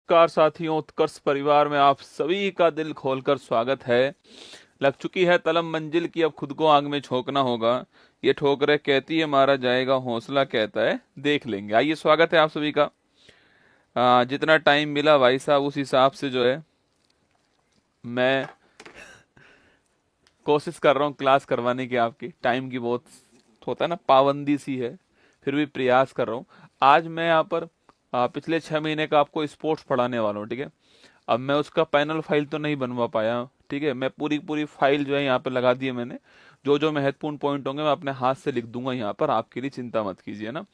नमस्कार साथियों, उत्कर्ष परिवार में आप सभी का दिल खोलकर स्वागत है। लग चुकी है तलब मंजिल की, अब खुद को आग में झोंकना होगा। ये ठोकरें कहती है मारा जाएगा, हौसला कहता है देख लेंगे। आइए, स्वागत है आप सभी का। जितना टाइम मिला भाई साहब, उस हिसाब से जो है मैं कोशिश कर रहा हूँ क्लास करवाने की। आपकी टाइम की बहुत होता है ना, पाबंदी सी है, फिर भी प्रयास कर रहा हूँ। आज मैं यहाँ पर पिछले 6 महीने का आपको स्पोर्ट्स पढ़ाने वाला हूँ, ठीक है। अब मैं उसका पैनल फाइल तो नहीं बनवा पाया, ठीक है। मैं पूरी पूरी फाइल जो है यहाँ पे लगा दी है मैंने। जो जो महत्वपूर्ण पॉइंट होंगे मैं अपने हाथ से लिख दूंगा यहाँ पर, आपके लिए चिंता मत कीजिए ना।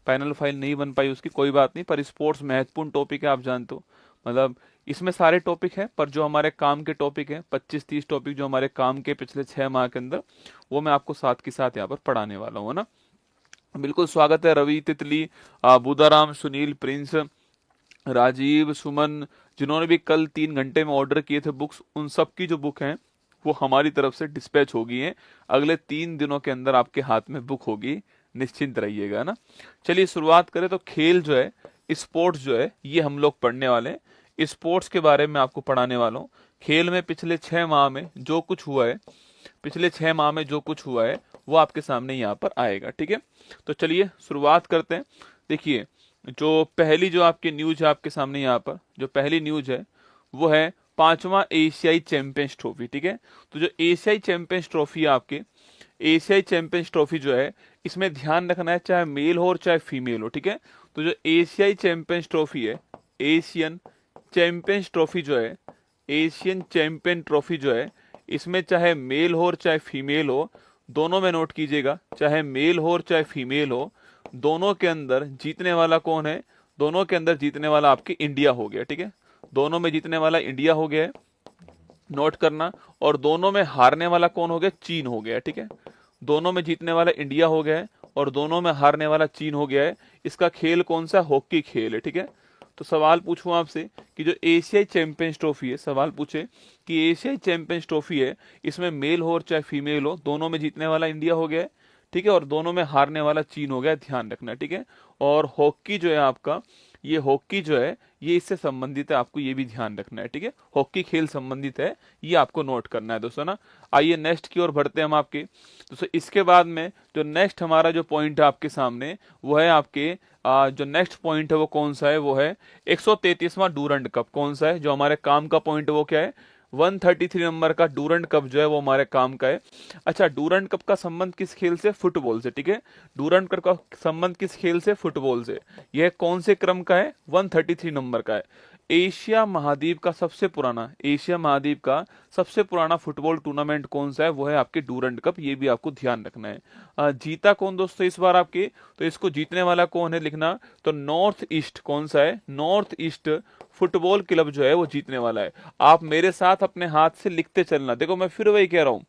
पैनल फाइल नहीं बन पाई उसकी कोई बात नहीं, पर स्पोर्ट्स महत्वपूर्ण टॉपिक है, आप जानते हो। मतलब इसमें सारे टॉपिक हैं, पर जो हमारे काम के टॉपिक हैं 25-30 टॉपिक जो हमारे काम के पिछले 6 माह के अंदर, वो मैं आपको साथ के साथ यहाँ पर पढ़ाने वाला हूँ, है ना। बिल्कुल स्वागत है रवि, तितली, बुदाराम, सुनील, प्रिंस, राजीव, सुमन, जिन्होंने भी कल 3 घंटे में ऑर्डर किए थे बुक्स, उन सब की जो बुक हैं वो हमारी तरफ से डिस्पैच हो गई हैं। अगले 3 दिनों के अंदर आपके हाथ में बुक होगी, निश्चिंत रहिएगा ना। चलिए शुरुआत करें। तो खेल जो है, स्पोर्ट्स जो है, ये हम लोग पढ़ने वाले हैं। स्पोर्ट्स के बारे में आपको पढ़ाने वाला हूँ। खेल में पिछले 6 माह में जो कुछ हुआ है, पिछले 6 माह में जो कुछ हुआ है वो आपके सामने यहाँ पर आएगा, ठीक है। तो चलिए शुरुआत करते हैं। देखिए, जो पहली जो आपकी न्यूज है आपके सामने यहाँ पर, जो पहली न्यूज है वो है 5वां एशियाई चैंपियंस ट्रॉफी, ठीक है। तो जो एशियाई चैंपियंस ट्रॉफी है आपकी, एशियाई चैंपियंस ट्रॉफी जो है, इसमें ध्यान रखना है चाहे मेल हो और चाहे फीमेल हो, ठीक है। तो जो एशियाई चैंपियंस ट्रॉफी है, एशियन चैंपियंस ट्रॉफी जो है, एशियन चैंपियन ट्रॉफी जो है, इसमें चाहे मेल हो और चाहे फीमेल हो, दोनों में नोट कीजिएगा, चाहे मेल हो और चाहे फीमेल हो, दोनों के अंदर जीतने वाला कौन है? दोनों के अंदर जीतने वाला आपकी इंडिया हो गया, ठीक है। दोनों में जीतने वाला इंडिया हो गया है, नोट करना। और दोनों में हारने वाला कौन हो गया? चीन हो गया, ठीक है। दोनों में जीतने वाला इंडिया हो गया है और दोनों में हारने वाला चीन हो गया है। इसका खेल कौन सा? हॉकी खेल है, ठीक है। तो सवाल पूछूं आपसे कि जो एशियाई चैंपियंस ट्रॉफी है, सवाल पूछे कि एशियाई चैंपियंस ट्रॉफी है, इसमें मेल हो और चाहे फीमेल हो, दोनों में जीतने वाला इंडिया हो गया है, ठीक है, और दोनों में हारने वाला चीन हो गया, ध्यान रखना, ठीक है। और हॉकी जो है आपका, ये हॉकी जो है ये इससे संबंधित है, आपको ये भी ध्यान रखना है, ठीक है। हॉकी खेल संबंधित है, ये आपको नोट करना है दोस्तों ना। आइए नेक्स्ट की ओर बढ़ते हैं हम आपके दोस्तों। इसके बाद में जो नेक्स्ट हमारा जो पॉइंट है आपके सामने, वो है आपके जो नेक्स्ट पॉइंट है वो कौन सा है? वो है 133वां डूरंड कप। कौन सा है? जो हमारे काम का पॉइंट है वो क्या है? 133 नंबर का डूरंड कप जो है वो हमारे काम का है। अच्छा, डूरंड कप का संबंध किस खेल से? फुटबॉल से, ठीक है। डूरंड कप का संबंध किस खेल से? फुटबॉल से। यह कौन से क्रम का है? 133 नंबर का है। एशिया महाद्वीप का सबसे पुराना, एशिया महाद्वीप का सबसे पुराना फुटबॉल टूर्नामेंट कौन सा है? वो है आपके डूरंड कप, ये भी आपको ध्यान रखना है। जीता कौन दोस्तों इस बार आपके? तो इसको जीतने वाला कौन है लिखना। तो नॉर्थ ईस्ट कौन सा है? नॉर्थ ईस्ट फुटबॉल क्लब जो है वो जीतने वाला है। आप मेरे साथ अपने हाथ से लिखते चलना। देखो, मैं फिर वही कह रहा हूं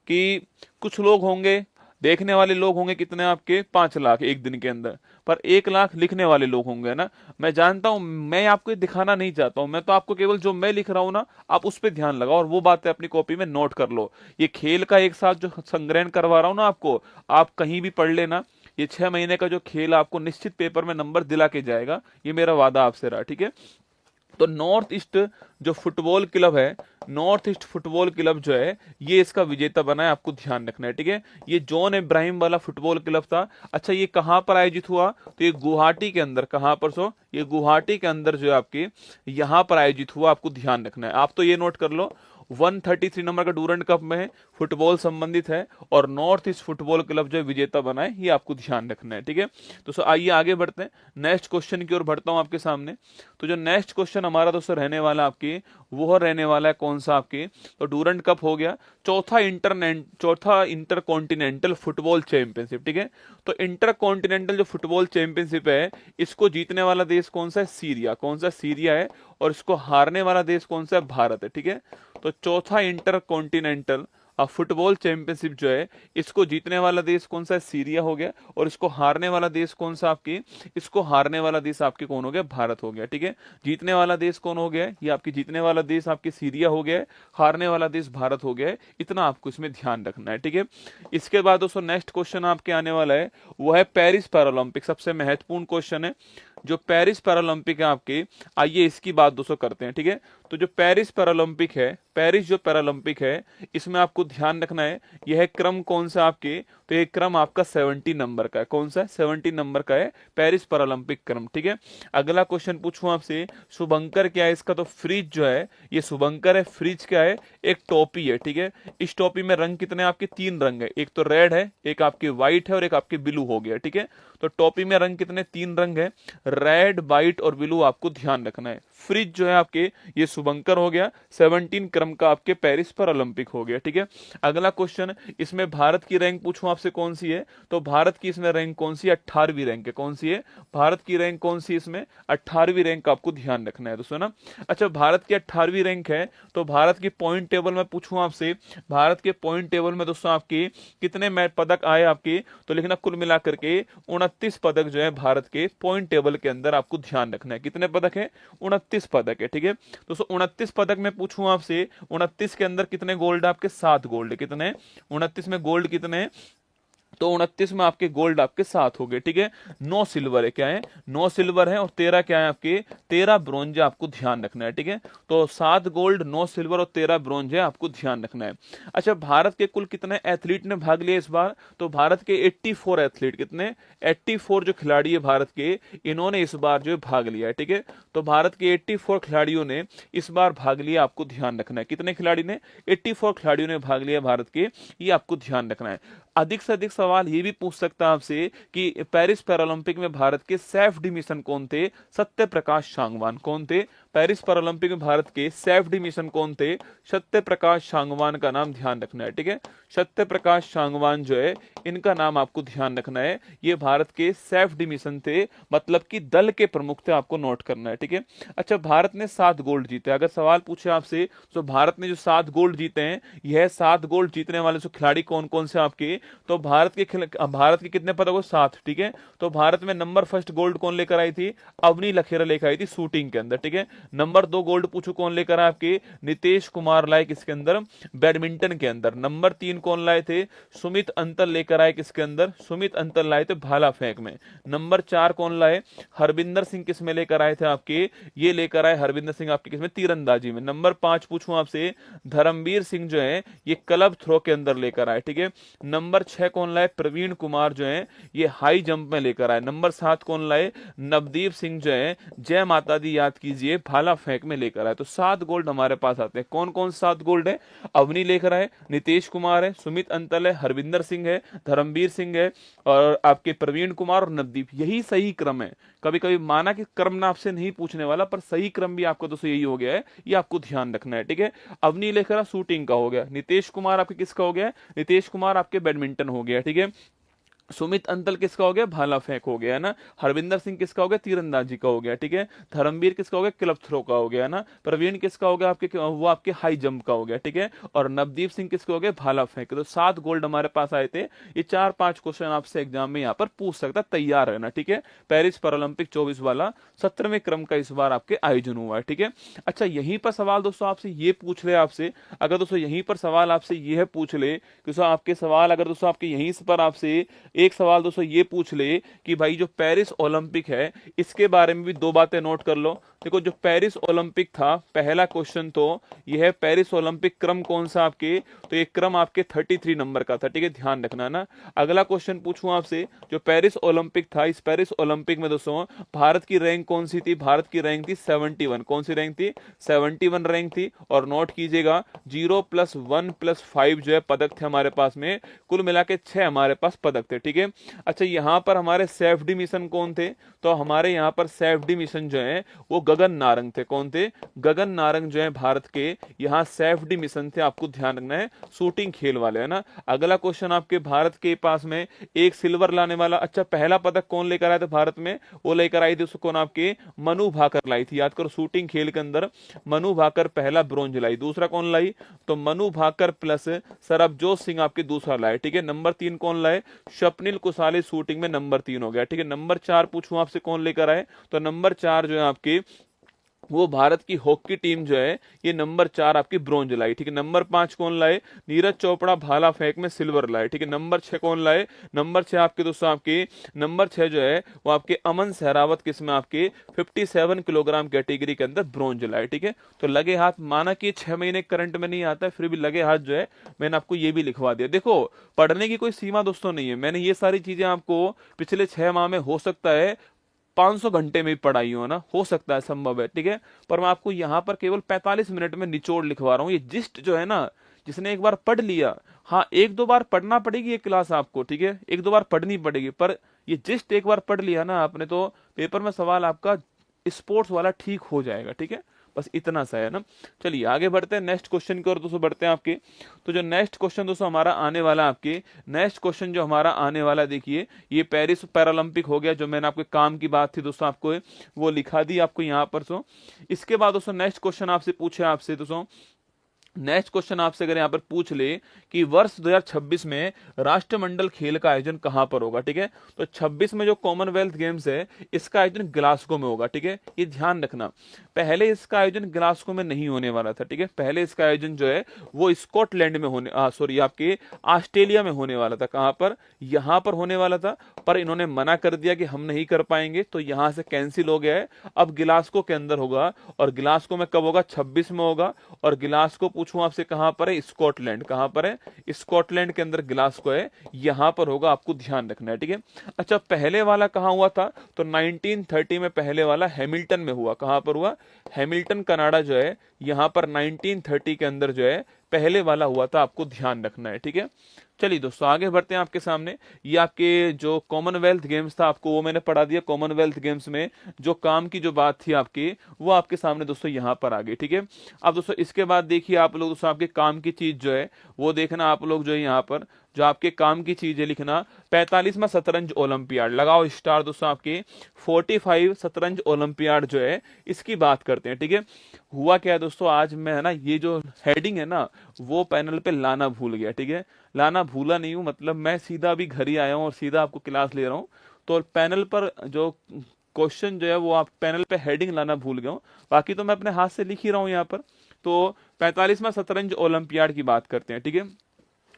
कि कुछ लोग होंगे, देखने वाले लोग होंगे कितने आपके? 5 लाख एक दिन के अंदर, पर 1 लाख लिखने वाले लोग होंगे ना। मैं जानता हूं, मैं आपको ये दिखाना नहीं चाहता हूं, मैं तो आपको केवल जो मैं लिख रहा हूं ना, आप उस पर ध्यान लगाओ और वो बातें अपनी कॉपी में नोट कर लो। ये खेल का एक साथ जो संग्रहण करवा रहा हूं ना आपको, आप कहीं भी पढ़ लेना। ये 6 महीने का जो खेल आपको निश्चित पेपर में नंबर दिला के जाएगा, ये मेरा वादा आपसे रहा, ठीक है। तो नॉर्थ ईस्ट जो फुटबॉल क्लब है, नॉर्थ ईस्ट फुटबॉल क्लब जो है, ये इसका विजेता बना है, आपको ध्यान रखना है, ठीक है। ये जॉन इब्राहिम वाला फुटबॉल क्लब था। अच्छा, ये कहां पर आयोजित हुआ? तो ये गुवाहाटी के अंदर, कहां पर? सो ये गुवाहाटी के अंदर जो है आपके, यहां पर आयोजित हुआ, आपको ध्यान रखना है। आप तो ये नोट कर लो, 133 नंबर का डूरंड कप में फुटबॉल संबंधित है और नॉर्थ ईस्ट फुटबॉल क्लब जो विजेता बना है, ये आपको ध्यान रखना है, ठीक है। तो आइए आगे बढ़ते हैं, नेक्स्ट क्वेश्चन की ओर बढ़ता हूं आपके सामने। तो जो नेक्स्ट क्वेश्चन हमारा दोस्तों रहने वाला आपके, वो रहने वाला है कौन सा आपके? तो डूरंड कप हो गया, चौथा इंटर कॉन्टिनेंटल फुटबॉल चैंपियनशिप, ठीक है। तो इंटर कॉन्टिनेंटल जो फुटबॉल चैंपियनशिप है, इसको जीतने वाला देश कौन सा है? सीरिया। कौन सा? सीरिया है। और इसको हारने वाला देश कौन सा है? भारत है, ठीक है। तो चौथा इंटर कॉन्टिनेंटल फुटबॉल चैंपियनशिप जो है इसको जीतने वाला देश कौन सा है, सीरिया हो गया, और इसको हारने वाला देश कौन सा आपकी, इसको हारने वाला देश आपके कौन हो गया, भारत हो गया। ठीक है, जीतने वाला देश कौन हो गया है, ये आपकी जीतने वाला देश आपकी सीरिया हो गया है, हारने वाला देश भारत हो गया है, इतना आपको इसमें ध्यान रखना है। ठीक है, इसके बाद दोस्तों नेक्स्ट क्वेश्चन आपके आने वाला है, वो है पेरिस पैरालंपिक, सबसे महत्वपूर्ण क्वेश्चन है जो पेरिस पैरालंपिक है आपके। आइए इसकी बात दोस्तों करते हैं। ठीक है, तो जो पेरिस पैरालंपिक है, पेरिस जो पैरालंपिक है, इसमें आपको ध्यान रखना है यह क्रम कौन सा आपके, तो ये क्रम आपका 70 नंबर का है। कौन सा है, 70 नंबर का है पेरिस पैरालंपिक क्रम। ठीक है, अगला क्वेश्चन पूछूं आपसे, शुभंकर क्या है इसका, तो फ्रिज जो है ये शुभंकर है, फ्रिज क्या है, एक टोपी है। ठीक है, इस टोपी में रंग कितने आपके, 3 रंग है, एक तो रेड है, एक आपके व्हाइट है और एक आपके ब्लू हो गया। ठीक है, तो टोपी में रंग कितने, 3 रंग है, रेड व्हाइट और ब्लू, आपको ध्यान रखना है। फ्रिज जो है आपके ये शुभंकर हो गया, 17 क्रम का आपके पेरिस पैरालंपिक हो गया। ठीक है, अगला क्वेश्चन, इसमें भारत की रैंक पूछूं आपसे कौन सी है, तो भारत की इसमें रैंक कौन सी है, 18वीं रैंक है। कौन सी है, भारत की रैंक कौन सी, इसमें 18वीं रैंक का आपको ध्यान रखना है दोस्तों ना। अच्छा, भारत की 18वीं रैंक है, तो भारत की पॉइंट टेबल में पूछूं आपसे, भारत के पॉइंट टेबल में दोस्तों आपके कितने पदक आए आपके, तो लिखना कुल मिलाकर के 29 पदक जो है भारत के पॉइंट टेबल के अंदर आपको ध्यान रखना है। कितने पदक है, 29 पदक है। ठीक है, दोस्तों 29 पदक में पूछूं आपसे, 29 के अंदर कितने गोल्ड, आपके 7 गोल्ड, कितने, 29 में गोल्ड कितने, तो 29 में आपके गोल्ड आपके 7 हो गए। ठीक है, 9 सिल्वर है, क्या है, 9 सिल्वर है, और 13 क्या है आपके, 13 ब्रोंज है, आपको ध्यान रखना है। ठीक है, तो 7 गोल्ड, 9 सिल्वर और 13 ब्रोंज है, आपको ध्यान रखना है। अच्छा, भारत के कुल कितने एथलीट ने भाग लिया इस बार, तो भारत के 84 एथलीट, कितने, 84 जो खिलाड़ी है भारत के, इन्होंने इस बार जो है भाग लिया है। ठीक है, तो भारत के 84 खिलाड़ियों ने इस बार भाग लिया, आपको ध्यान रखना है। कितने खिलाड़ी ने, 84 खिलाड़ियों ने भाग लिया भारत के, ये आपको ध्यान रखना है। अधिक से अधिक सवाल ये भी पूछ सकता है आपसे कि पेरिस पैरालंपिक में भारत के सेफ डी मिशन कौन थे, सत्य प्रकाश सांगवान कौन थे, पेरिस पैरालंपिक में भारत के सेफ डी मिशन कौन थे, सत्य प्रकाश सांगवान का नाम ध्यान रखना है। ठीक है, सत्य प्रकाश सांगवान जो है इनका नाम आपको ध्यान रखना है, ये भारत के सेफ डी मिशन थे, मतलब कि दल के प्रमुख थे, आपको नोट करना है। ठीक है, अच्छा, भारत ने 7 गोल्ड जीते, अगर सवाल पूछे आपसे तो भारत ने जो 7 गोल्ड जीते हैं, यह 7 गोल्ड जीतने वाले जो खिलाड़ी कौन कौन से आपके, तो भारत के कितने पदक हो, 7। ठीक है, तो भारत में नंबर फर्स्ट गोल्ड कौन लेकर आई थी, अवनी लखेरा लेकर आई थी शूटिंग के अंदर। ठीक है, नंबर 2 गोल्ड पूछो कौन लेकर आए आपके, नितेश कुमार लाए किसके अंदर, बैडमिंटन के अंदर। नंबर 3 कौन लाए थे, सुमित अंतल लेकर आए किसके अंदर, सुमित अंतल लाए थे भाला फेंक में। नंबर 4 कौन लाए, हरविंदर सिंह किस में लेकर आए थे आपके, ये लेकर आए हरविंदर सिंह आपके किसमें, तीरंदाजी में। नंबर 5 पूछूं आपसे, धर्मवीर सिंह जो है ये क्लब थ्रो के अंदर लेकर आए। ठीक है, नंबर 6 कौन लाए, प्रवीण कुमार जो है ये हाई जंप में लेकर आए। नंबर 7 कौन लाए, नवदीप सिंह जो है जय माता दी याद कीजिए भाला फेंक में लेकर आए। तो 7 गोल्ड हमारे पास आते हैं। कौन कौन 7 गोल्ड है, अवनी लेकर आए, नितेश कुमार है, सुमित अंतल है, हरविंदर सिंह है, धर्मवीर सिंह है, और आपके प्रवीण कुमार और नवदीप, यही सही क्रम है। कभी कभी माना कि क्रम ना आपसे नहीं पूछने वाला, पर सही क्रम भी आपको दोस्तों यही हो गया है, ये आपको ध्यान रखना है। ठीक है, अवनी लेकर शूटिंग का हो गया, नितेश कुमार आपके किसका हो गया, नितेश कुमार आपके बैडमिंटन हो गया। ठीक है, सुमित अंतल किसका हो गया, भाला फेंक हो गया ना, हरविंदर सिंह किसका हो गया, तीरंदाजी का हो गया। ठीक है, धर्मवीर किसका हो गया, क्लब थ्रो का हो गया ना, प्रवीण किसका हो गया आपके, वो आपके हाई जंप का हो गया। ठीक है, और नवदीप सिंह किसका हो गया, भाला फेंक। तो 7 गोल्ड हमारे पास आए थे। ये 4-5 क्वेश्चन आपसे एग्जाम में यहाँ पर पूछ सकता, तैयार रहना। ठीक है, पेरिस पैरालंपिक 24 वाला 17वें क्रम का इस बार आपके आयोजन हुआ है। ठीक है, अच्छा, यहीं पर सवाल दोस्तों आपसे ये पूछ ले, आपसे अगर दोस्तों यहीं पर सवाल आपसे ये पूछ ले, दोस्तों आपके सवाल अगर दोस्तों आपके यहीं पर आपसे एक सवाल दोस्तों ये पूछ ले कि भाई जो पेरिस ओलंपिक है इसके बारे में भी 2 बातें नोट कर लो। देखो, जो पेरिस ओलंपिक था, पहला क्वेश्चन तो यह है पेरिस ओलंपिक क्रम कौन सा आपके, तो ये क्रम आपके 33 नंबर का था। ठीक है, ध्यान रखना ना। अगला क्वेश्चन पूछूं आपसे, जो पेरिस ओलंपिक था, इस पेरिस ओलंपिक में दोस्तों भारत की रैंक कौन सी थी, भारत की रैंक थी 71। कौन सी रैंक थी, 71 रैंक थी। और नोट कीजिएगा 0 + 1 + 5 जो है पदक थे हमारे पास में, कुल मिला के 6 हमारे पास पदक थे। ठीक है। अच्छा, यहाँ पर हमारे सेफडी मिशन कौन थे? तो हमारे यहाँ पर सेफडी मिशन जो है वो गगन नारंग थे। कौन थे? गगन नारंग जो है भारत के यहाँ सेफडी मिशन थे। आपको ध्यान रखना है, शूटिंग खेल वाले, है ना। अगला क्वेश्चन आपके भारत के पास में एक सिल्वर लाने वाला, अच्छा पहला पदक कौन लेकर आया था भारत में? वो लेकर आई थी उसको कौन? आपके मनु भाकर लाई थी। याद करो, शूटिंग खेल के अंदर मनु भाकर पहला ब्रॉन्ज लाई। दूसरा कौन लाई? तो मनु भाकर प्लस सरबजोत सिंह आपके दूसरा लाए, ठीक है। नंबर 3 कौन लाए? स्वप्निल कुसाले शूटिंग में नंबर 3 हो गया, ठीक है। नंबर 4 पूछूं आपसे, कौन लेकर आए? तो नंबर 4 जो है आपके वो भारत की हॉकी टीम जो है ये नंबर 4 आपकी ब्रॉन्ज लाई, ठीक है। नंबर 5 कौन लाए? नीरज चोपड़ा भाला फेंक में सिल्वर लाए, ठीक है। नंबर 6 कौन लाए? नंबर 6 आपके दोस्तों आपके नंबर 6 जो है वो आपके अमन सहरावत किसमें? आपके 57 किलोग्राम कैटेगरी के अंदर ब्रॉन्ज लाए, ठीक है। तो लगे हाथ, माना कि 6 महीने करंट में नहीं आता है, फिर भी लगे हाथ जो है मैंने आपको ये भी लिखवा दिया। देखो, पढ़ने की कोई सीमा दोस्तों नहीं है। मैंने ये सारी चीजें आपको पिछले 6 माह में हो सकता है 500 घंटे में पढ़ाई हो ना, हो सकता है, संभव है, ठीक है। पर मैं आपको यहाँ पर केवल 45 मिनट में निचोड़ लिखवा रहा हूँ। ये जिस्ट जो है ना, जिसने एक बार पढ़ लिया, हाँ 1-2 बार पढ़ना पड़ेगी ये क्लास आपको, ठीक है, 1-2 बार पढ़नी पड़ेगी, पर ये जिस्ट एक बार पढ़ लिया ना आपने तो पेपर में सवाल आपका स्पोर्ट्स वाला ठीक हो जाएगा, ठीक है। बस इतना सा है ना। चलिए आगे बढ़ते हैं नेक्स्ट क्वेश्चन की ओर दोस्तों, बढ़ते हैं आपके। तो जो नेक्स्ट क्वेश्चन दोस्तों हमारा आने वाला आपके, नेक्स्ट क्वेश्चन जो हमारा आने वाला, देखिए ये पेरिस पैरालंपिक हो गया, जो मैंने आपके काम की बात थी दोस्तों आपको वो लिखा दी आपको यहाँ पर। सो इसके बाद दोस्तों नेक्स्ट क्वेश्चन आपसे पूछे, आपसे दोस्तों नेक्स्ट क्वेश्चन आपसे अगर यहाँ पर पूछ ले कि वर्ष 2026 में राष्ट्रमंडल खेल का आयोजन कहां पर होगा, ठीक है। तो 26 में जो कॉमनवेल्थ गेम्स है इसका आयोजन ग्लासगो में होगा, ठीक है। ये ध्यान रखना, पहले इसका आयोजन ग्लासगो में नहीं होने वाला था, ठीक है। पहले इसका आयोजन जो है वो स्कॉटलैंड में होने, सॉरी आपके ऑस्ट्रेलिया में होने वाला था। कहां पर? यहां पर होने वाला था, पर इन्होंने मना कर दिया कि हम नहीं कर पाएंगे, तो यहां से कैंसिल हो गया है। अब ग्लासगो के अंदर होगा, और ग्लासगो में कब होगा? 26 में होगा। और ग्लासगो पूछूं आपसे कहां पर है? स्कॉटलैंड। कहां पर है? स्कॉटलैंड के अंदर ग्लासगो है, यहां पर होगा, आपको ध्यान रखना है, ठीक है। अच्छा, पहले वाला कहां हुआ था? तो 1930 में पहले वाला हैमिल्टन में हुआ। कहां पर हुआ? हैमिल्टन कनाडा जो है, यहां पर 1930 के अंदर जो है पहले वाला हुआ था, आपको ध्यान रखना है, ठीक है। चलिए दोस्तों आगे बढ़ते हैं आपके सामने। ये आपके जो कॉमनवेल्थ गेम्स था आपको वो मैंने पढ़ा दिया। कॉमनवेल्थ गेम्स में जो काम की जो बात थी आपकी वो आपके सामने दोस्तों यहाँ पर आ गई, ठीक है। अब दोस्तों इसके बाद देखिए आप लोग दोस्तों आपके काम की चीज जो है वो देखना आप लोग, जो है यहाँ पर जो आपके काम की चीज है लिखना 45वां शतरंज ओलंपियाड, लगाओ स्टार दोस्तों। आपके 45 शतरंज ओलंपियाड जो है इसकी बात करते हैं, ठीक है। हुआ क्या है दोस्तों, आज मैं है ना ये जो हेडिंग है ना वो पैनल पे लाना भूल गया, ठीक है। लाना भूला नहीं हूं, मतलब मैं सीधा अभी घर ही आया हूं और सीधा आपको क्लास ले रहा हूं, तो पैनल पर जो क्वेश्चन जो है वो आप पैनल पे हेडिंग लाना भूल गया हूं। बाकी तो मैं अपने हाथ से लिख ही रहा हूं यहाँ पर। तो 45वां शतरंज ओलंपियाड की बात करते हैं, ठीक है।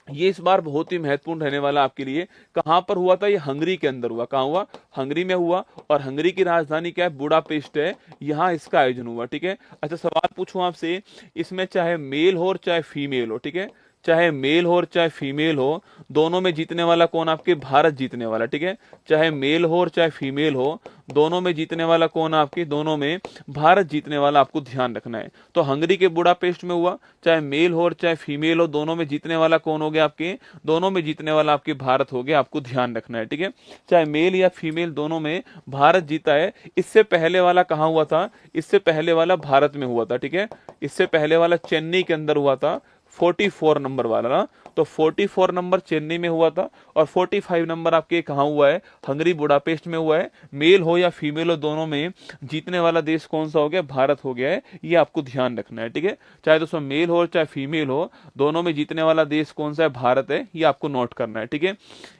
ये इस बार बहुत ही महत्वपूर्ण रहने वाला आपके लिए। कहां पर हुआ था? ये हंगरी के अंदर हुआ। कहां हुआ? हंगरी में हुआ। और हंगरी की राजधानी क्या है? बुडापेस्ट है, यहां इसका आयोजन हुआ, ठीक है। अच्छा, सवाल पूछूं आपसे, इसमें चाहे मेल हो और चाहे फीमेल हो, ठीक है, चाहे मेल हो और चाहे फीमेल हो, दोनों में जीतने वाला कौन? आपके भारत जीतने वाला, ठीक है। चाहे मेल हो और चाहे फीमेल हो, दोनों में जीतने वाला कौन? आपके दोनों में भारत जीतने वाला, आपको ध्यान रखना है। तो हंगरी के बुडापेस्ट में हुआ, चाहे मेल हो और चाहे फीमेल हो, दोनों में जीतने वाला कौन हो गया? आपके दोनों में जीतने वाला आपके भारत हो गया, आपको ध्यान रखना है, ठीक है। चाहे मेल या फीमेल, दोनों में भारत जीता है। इससे पहले वाला कहां हुआ था? इससे पहले वाला भारत में हुआ था, ठीक है। इससे पहले वाला चेन्नई के अंदर हुआ था, 44 नंबर वाला ना, तो 44 नंबर चेन्नई में हुआ था। और 45 नंबर आपके कहाँ हुआ है? हंगरी बुडापेस्ट में हुआ है। मेल हो या फीमेल हो, दोनों में जीतने वाला देश कौन सा हो गया? भारत हो गया है, ये आपको ध्यान रखना है, ठीक है। चाहे दोस्तों मेल हो चाहे फीमेल हो, दोनों में जीतने वाला देश कौन सा है? भारत है, ये आपको नोट करना है, ठीक है।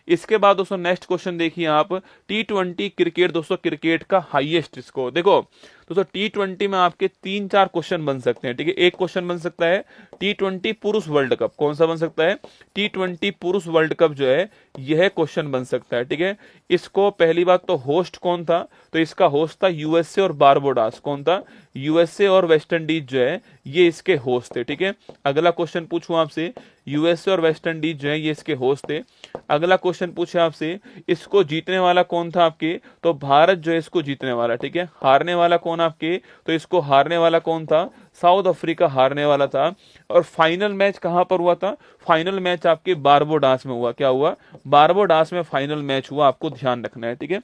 इसके बाद दोस्तों नेक्स्ट क्वेश्चन देखिए आप, T20 क्रिकेट दोस्तों, क्रिकेट का हाईएस्ट स्कोर देखो दोस्तों। T20 में आपके 3-4 क्वेश्चन बन सकते हैं, ठीक है। एक क्वेश्चन बन सकता है T20 पुरुष वर्ल्ड कप, कौन सा बन सकता है? T20 पुरुष वर्ल्ड कप जो है यह क्वेश्चन बन सकता है, ठीक है। इसको पहली बात तो होस्ट कौन था? तो इसका होस्ट था यूएसए और बारबोडास। कौन था? यूएसए और वेस्ट इंडीज जो है ये इसके होस्ट थे, ठीक है। अगला क्वेश्चन पूछूं आपसे, यूएसए और वेस्ट इंडीज जो है ये इसके होस्ट थे। अगला क्वेश्चन पूछे आपसे, इसको जीतने वाला कौन था आपके, तो भारत जो है इसको जीतने वाला, ठीक है। हारने वाला कौन आपके, तो इसको हारने वाला कौन था, साउथ अफ्रीका हारने वाला था। और फाइनल मैच कहां पर हुआ था, फाइनल मैच आपके बारबोडास में हुआ। क्या हुआ, बारबोडास में फाइनल मैच हुआ, आपको ध्यान रखना है, ठीक है।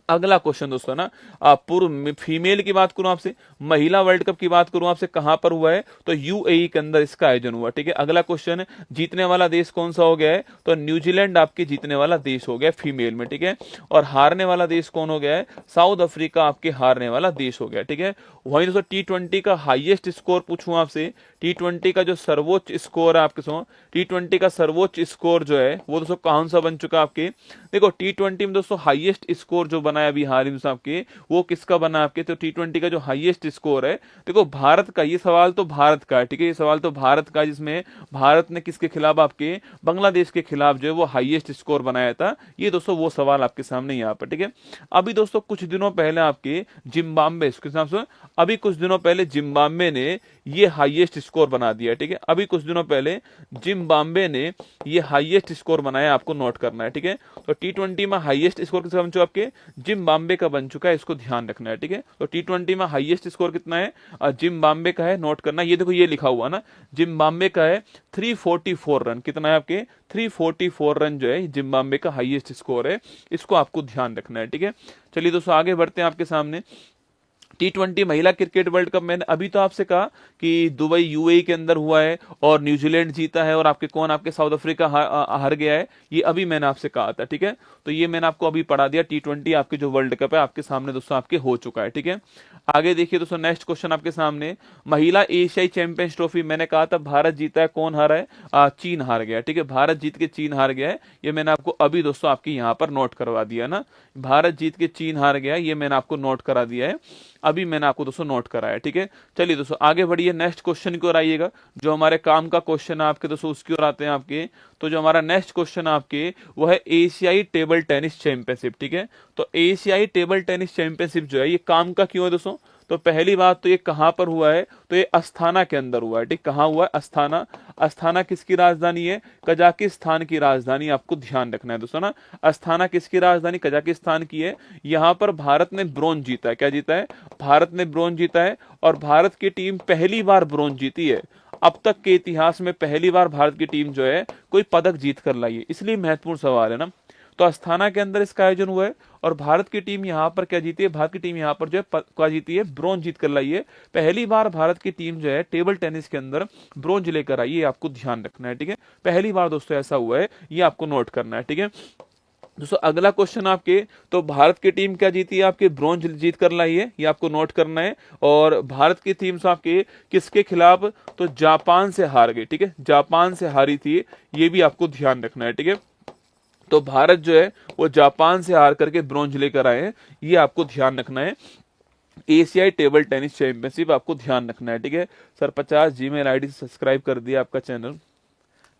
अगला क्वेश्चन दोस्तों ना, आप पूर्व फीमेल की बात करूं आपसे, महिला वर्ल्ड कप की बात करूं आपसे, कहां पर हुआ है, तो यूएई के अंदर इसका आयोजन हुआ, ठीक है। अगला क्वेश्चन, जीतने वाला देश कौन सा हो गया है, तो न्यूजीलैंड आपके जीतने वाला देश हो गया फीमेल में, ठीक है। और हारने वाला देश कौन हो गया है, साउथ अफ्रीका आपके हारने वाला देश हो गया, ठीक है। वहीं दोस्तों T20 का हाईएस्ट स्कोर पूछूं आपसे, T20 का जो सर्वोच्च स्कोर है आपके सो, T20 का सर्वोच्च स्कोर जो है वो दोस्तों कौन सा बन चुका आपके, देखो T20 में दोस्तों हाईएस्ट स्कोर जो बना है अभी हाल ही में आपके, वो किसका बना आपके, तो T20 का जो हाईएस्ट स्कोर है, देखो भारत का, ये सवाल तो भारत का है, ठीक है, ये सवाल तो भारत का, जिसमें भारत ने किसके खिलाफ आपके, बांग्लादेश के खिलाफ जो है वो हाईएस्ट स्कोर बनाया था। ये दोस्तों वो सवाल आपके सामने यहाँ पर, ठीक है। अभी दोस्तों कुछ दिनों पहले आपके जिम्बाब्वे, इसके नाम से अभी कुछ दिनों पहले जिम्बाब्वे ने ये हाईएस्ट स्कोर बना दिया, ठीक है। अभी कुछ दिनों पहले जिम्बाब्वे ने ये हाईएस्ट स्कोर बनाया, आपको नोट करना है, ठीक है। तो T20 में हाईएस्ट स्कोर किसका बन चुका आपके, जिम्बाब्वे का बन चुका है, इसको ध्यान रखना है, ठीक है। तो T20 में हाईएस्ट स्कोर कितना है, जिम्बाब्वे का है, नोट करना। ये देखो ये लिखा हुआ ना, जिम्बाब्वे का है 344 रन, कितना है आपके 344 रन जो है जिम्बाब्वे का हाईएस्ट स्कोर है, इसको आपको ध्यान रखना है, ठीक है। चलिए दोस्तों आगे बढ़ते हैं आपके सामने। T20 महिला क्रिकेट वर्ल्ड कप मैंने अभी तो आपसे कहा कि दुबई यूएई के अंदर हुआ है और न्यूजीलैंड जीता है, और आपके कौन, आपके साउथ अफ्रीका हार गया है, ये अभी मैंने आपसे कहा था, ठीक है। तो ये मैंने आपको अभी पढ़ा दिया, T20 आपके जो वर्ल्ड कप है आपके सामने दोस्तों आपके हो चुका है, ठीक है। आगे देखिए दोस्तों, नेक्स्ट क्वेश्चन आपके सामने, महिला एशियाई चैंपियंस ट्रॉफी, मैंने कहा था भारत जीता है, कौन हारा है, चीन हार गया, ठीक है। भारत जीत के चीन हार गया है, ये मैंने आपको अभी दोस्तों आपके यहाँ पर नोट करवा दिया ना, भारत जीत के चीन हार गया, ये मैंने आपको नोट करा दिया है, अभी मैंने आपको दोस्तों नोट कराया, ठीक है। चलिए दोस्तों आगे बढ़िए, नेक्स्ट क्वेश्चन की ओर आइएगा, जो हमारे काम का क्वेश्चन है आपके दोस्तों उसकी ओर आते हैं आपके। तो जो हमारा नेक्स्ट क्वेश्चन आपके वो है एशियाई टेबल टेनिस चैंपियनशिप, ठीक है। तो एशियाई टेबल टेनिस चैंपियनशिप जो है ये काम का क्यों है दोस्तों, तो पहली बात तो ये कहां पर हुआ है, तो ये अस्थाना के अंदर हुआ है, ठीक, कहां हुआ है, अस्थाना। अस्थाना किसकी राजधानी है, कजाकिस्तान की राजधानी, आपको ध्यान रखना है दोस्तों ना, अस्थाना किसकी राजधानी, कजाकिस्तान की है। यहां पर भारत ने ब्रोंज जीता है, क्या जीता है, भारत ने ब्रोंज जीता है, और भारत की टीम पहली बार ब्रोंज जीती है, अब तक के इतिहास में पहली बार भारत की टीम जो है कोई पदक जीत कर लाई है, इसलिए महत्वपूर्ण सवाल है ना। तो अस्थाना के अंदर इसका आयोजन हुआ है, और भारत की टीम यहाँ पर क्या जीती है, भारत की टीम यहाँ पर जो है क्या जीती है, ब्रोंज जीत कर लाई है। पहली बार भारत की टीम जो है टेबल टेनिस के अंदर ब्रोंज लेकर आई है, आपको ध्यान रखना है, ठीक है। पहली बार दोस्तों ऐसा हुआ है, ये आपको नोट करना है, ठीक है। दोस्तों अगला क्वेश्चन आपके, तो भारत की टीम क्या जीती है, आपके ब्रोंज जीत कर लाई है, ये आपको नोट करना है। और भारत की टीम से आपके किसके खिलाफ, तो जापान से हार गई, ठीक है, जापान से हारी थी, ये भी आपको ध्यान रखना है, ठीक है। तो भारत जो है वो जापान से हार करके ब्रोंज लेकर आए हैं, ये आपको ध्यान रखना है। एशियाई टेबल टेनिस चैंपियनशिप आपको ध्यान रखना है, ठीक है। सर 50 जीमेल आईडी से सब्सक्राइब कर दिया आपका चैनल,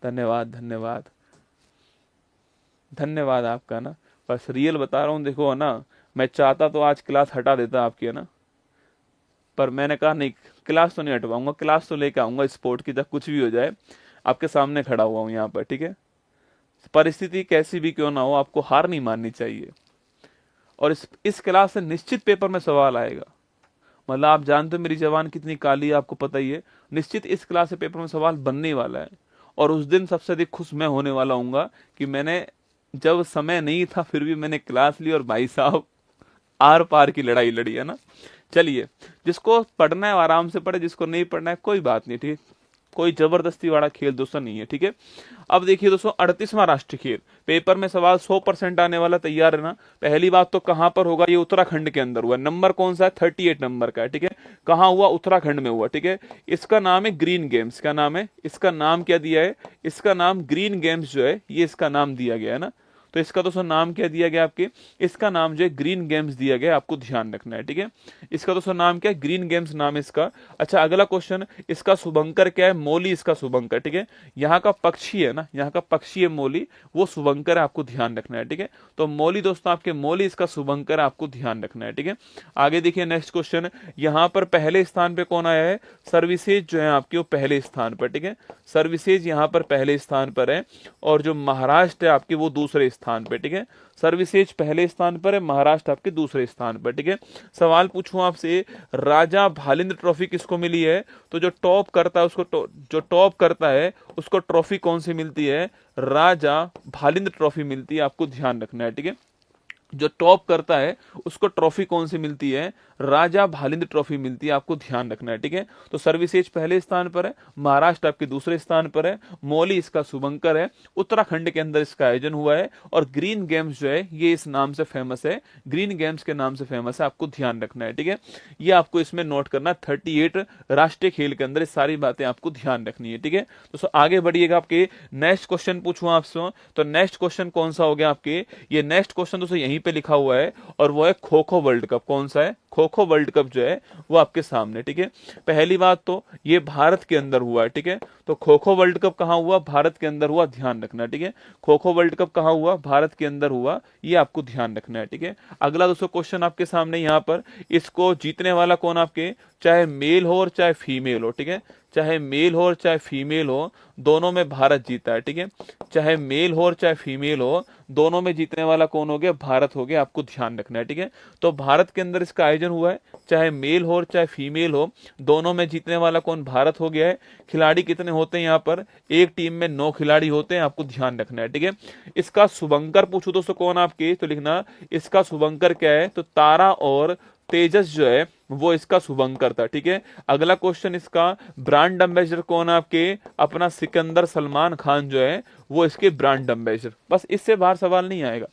धन्यवाद धन्यवाद धन्यवाद आपका ना, बस रियल बता रहा हूँ, देखो है ना, मैं चाहता तो आज क्लास हटा देता आपकी, है ना, पर मैंने कहा नहीं, क्लास तो नहीं हटवाऊंगा, क्लास तो लेके आऊंगा स्पोर्ट की, जब कुछ भी हो जाए आपके सामने खड़ा हुआ हूँ यहाँ पर, ठीक है। परिस्थिति कैसी भी क्यों ना हो, आपको हार नहीं माननी चाहिए, और इस क्लास से निश्चित पेपर में सवाल आएगा, मतलब आप जानते हो मेरी जबान कितनी काली है, आपको पता ही है, निश्चित इस क्लास से पेपर में सवाल बनने वाला है। और उस दिन सबसे अधिक खुश मैं होने वाला हूँ कि मैंने, जब समय नहीं था फिर भी मैंने क्लास ली, और भाई साहब आर पार की लड़ाई लड़ी, है ना। चलिए, जिसको पढ़ना है आराम से पढ़े, जिसको नहीं पढ़ना है कोई बात नहीं, ठीक, कोई जबरदस्ती वाला खेल दोस्तों नहीं है, ठीक है। अब देखिए दोस्तों, 38वां राष्ट्रीय खेल, पेपर में सवाल 100% आने वाला, तैयार है ना। पहली बात तो कहां पर होगा, ये उत्तराखंड के अंदर हुआ, नंबर कौन सा है, 38 नंबर का है, ठीक है। कहां हुआ, उत्तराखंड में हुआ, ठीक है। इसका नाम है ग्रीन गेम्स, क्या नाम है, इसका नाम क्या दिया है, इसका नाम ग्रीन गेम्स जो है ये इसका नाम दिया गया है ना। तो इसका दोस्तों नाम क्या दिया गया आपके, इसका नाम जो है ग्रीन गेम्स दिया गया, आपको ध्यान रखना है, ठीक है। इसका दोस्तों नाम क्या है, ग्रीन गेम्स नाम है इसका। अच्छा अगला क्वेश्चन, इसका शुभंकर क्या है, मोली इसका शुभंकर, ठीक है। यहाँ का पक्षी है ना, यहाँ का पक्षी है मोली, वो शुभंकर है, आपको ध्यान रखना है, ठीक है। तो मोली दोस्तों आपके मोली इसका शुभंकर है, आपको ध्यान रखना है, ठीक है। आगे देखिए नेक्स्ट क्वेश्चन, यहाँ पर पहले स्थान पे कौन आया है, सर्विसेज जो है आपके वो पहले स्थान पर, ठीक है। सर्विसेज यहाँ पर पहले स्थान पर है, और जो महाराष्ट्र है आपके वो दूसरे स्थान पर, ठीक है। सर्विसेज पहले स्थान पर है, महाराष्ट्र आपके दूसरे स्थान पर, ठीक है। सवाल पूछूं आपसे, राजा भालिंद्र ट्रॉफी किसको मिली है, तो जो टॉप करता है उसको जो टॉप करता है उसको ट्रॉफी कौन सी मिलती है, राजा भालिंद्र ट्रॉफी मिलती है, आपको ध्यान रखना है, ठीक है। जो टॉप करता है उसको ट्रॉफी कौन सी मिलती है, राजा भालिंद्र ट्रॉफी मिलती है, आपको ध्यान रखना है, ठीक है। तो सर्विसेज पहले स्थान पर है, महाराष्ट्र आपके दूसरे स्थान पर है, मौली इसका शुभंकर है, उत्तराखंड के अंदर इसका आयोजन हुआ है, और ग्रीन गेम्स जो है ये इस नाम से फेमस है, ग्रीन गेम्स के नाम से फेमस है, आपको ध्यान रखना है, ठीक है। ये आपको इसमें नोट करना, 38 राष्ट्रीय खेल के अंदर सारी बातें आपको ध्यान रखनी है, ठीक है। तो आगे बढ़िएगा, आपके नेक्स्ट क्वेश्चन पूछूं आपसे, तो नेक्स्ट क्वेश्चन कौन सा हो गया आपके, ये नेक्स्ट क्वेश्चन दोस्तों यहीं पे लिखा हुआ है, और वो है खो खो वर्ल्ड कप। कौन सा है, खो खो वर्ल्ड कप जो है वो आपके सामने, ठीक है। पहली बात तो ये भारत के अंदर हुआ है, ठीक है। तो खो खो वर्ल्ड कप कहाँ हुआ, भारत के अंदर हुआ, ध्यान रखना, ठीक है। खो खो वर्ल्ड कप कहाँ हुआ, भारत के अंदर हुआ, ये आपको ध्यान रखना है, ठीक है। अगला दोस्तों क्वेश्चन आपके सामने यहाँ पर, इसको जीतने वाला कौन आपके, चाहे मेल हो और चाहे फीमेल हो, ठीक है। चाहे मेल हो और चाहे फीमेल हो, दोनों में भारत जीता है, ठीक है। चाहे मेल हो और चाहे फीमेल हो, दोनों में जीतने वाला कौन हो गया, भारत हो गया, आपको ध्यान रखना है, ठीक है। तो भारत के अंदर इसका आयोजन हुआ है, चाहे मेल हो और चाहे फीमेल हो, दोनों में जीतने वाला कौन, भारत हो गया है। खिलाड़ी कितने होते हैं यहाँ पर, एक टीम में 9 खिलाड़ी होते हैं, आपको ध्यान रखना है, ठीक है। इसका शुभंकर पूछो दोस्तों कौन आपके, तो लिखना इसका शुभंकर क्या है, तो तारा और तेजस जो है वो इसका शुभंकर था, ठीक है। अगला क्वेश्चन, इसका ब्रांड एम्बेसडर कौन है आपके, अपना सिकंदर सलमान खान जो है वो इसके ब्रांड एम्बेसडर, बस इससे बाहर सवाल नहीं आएगा।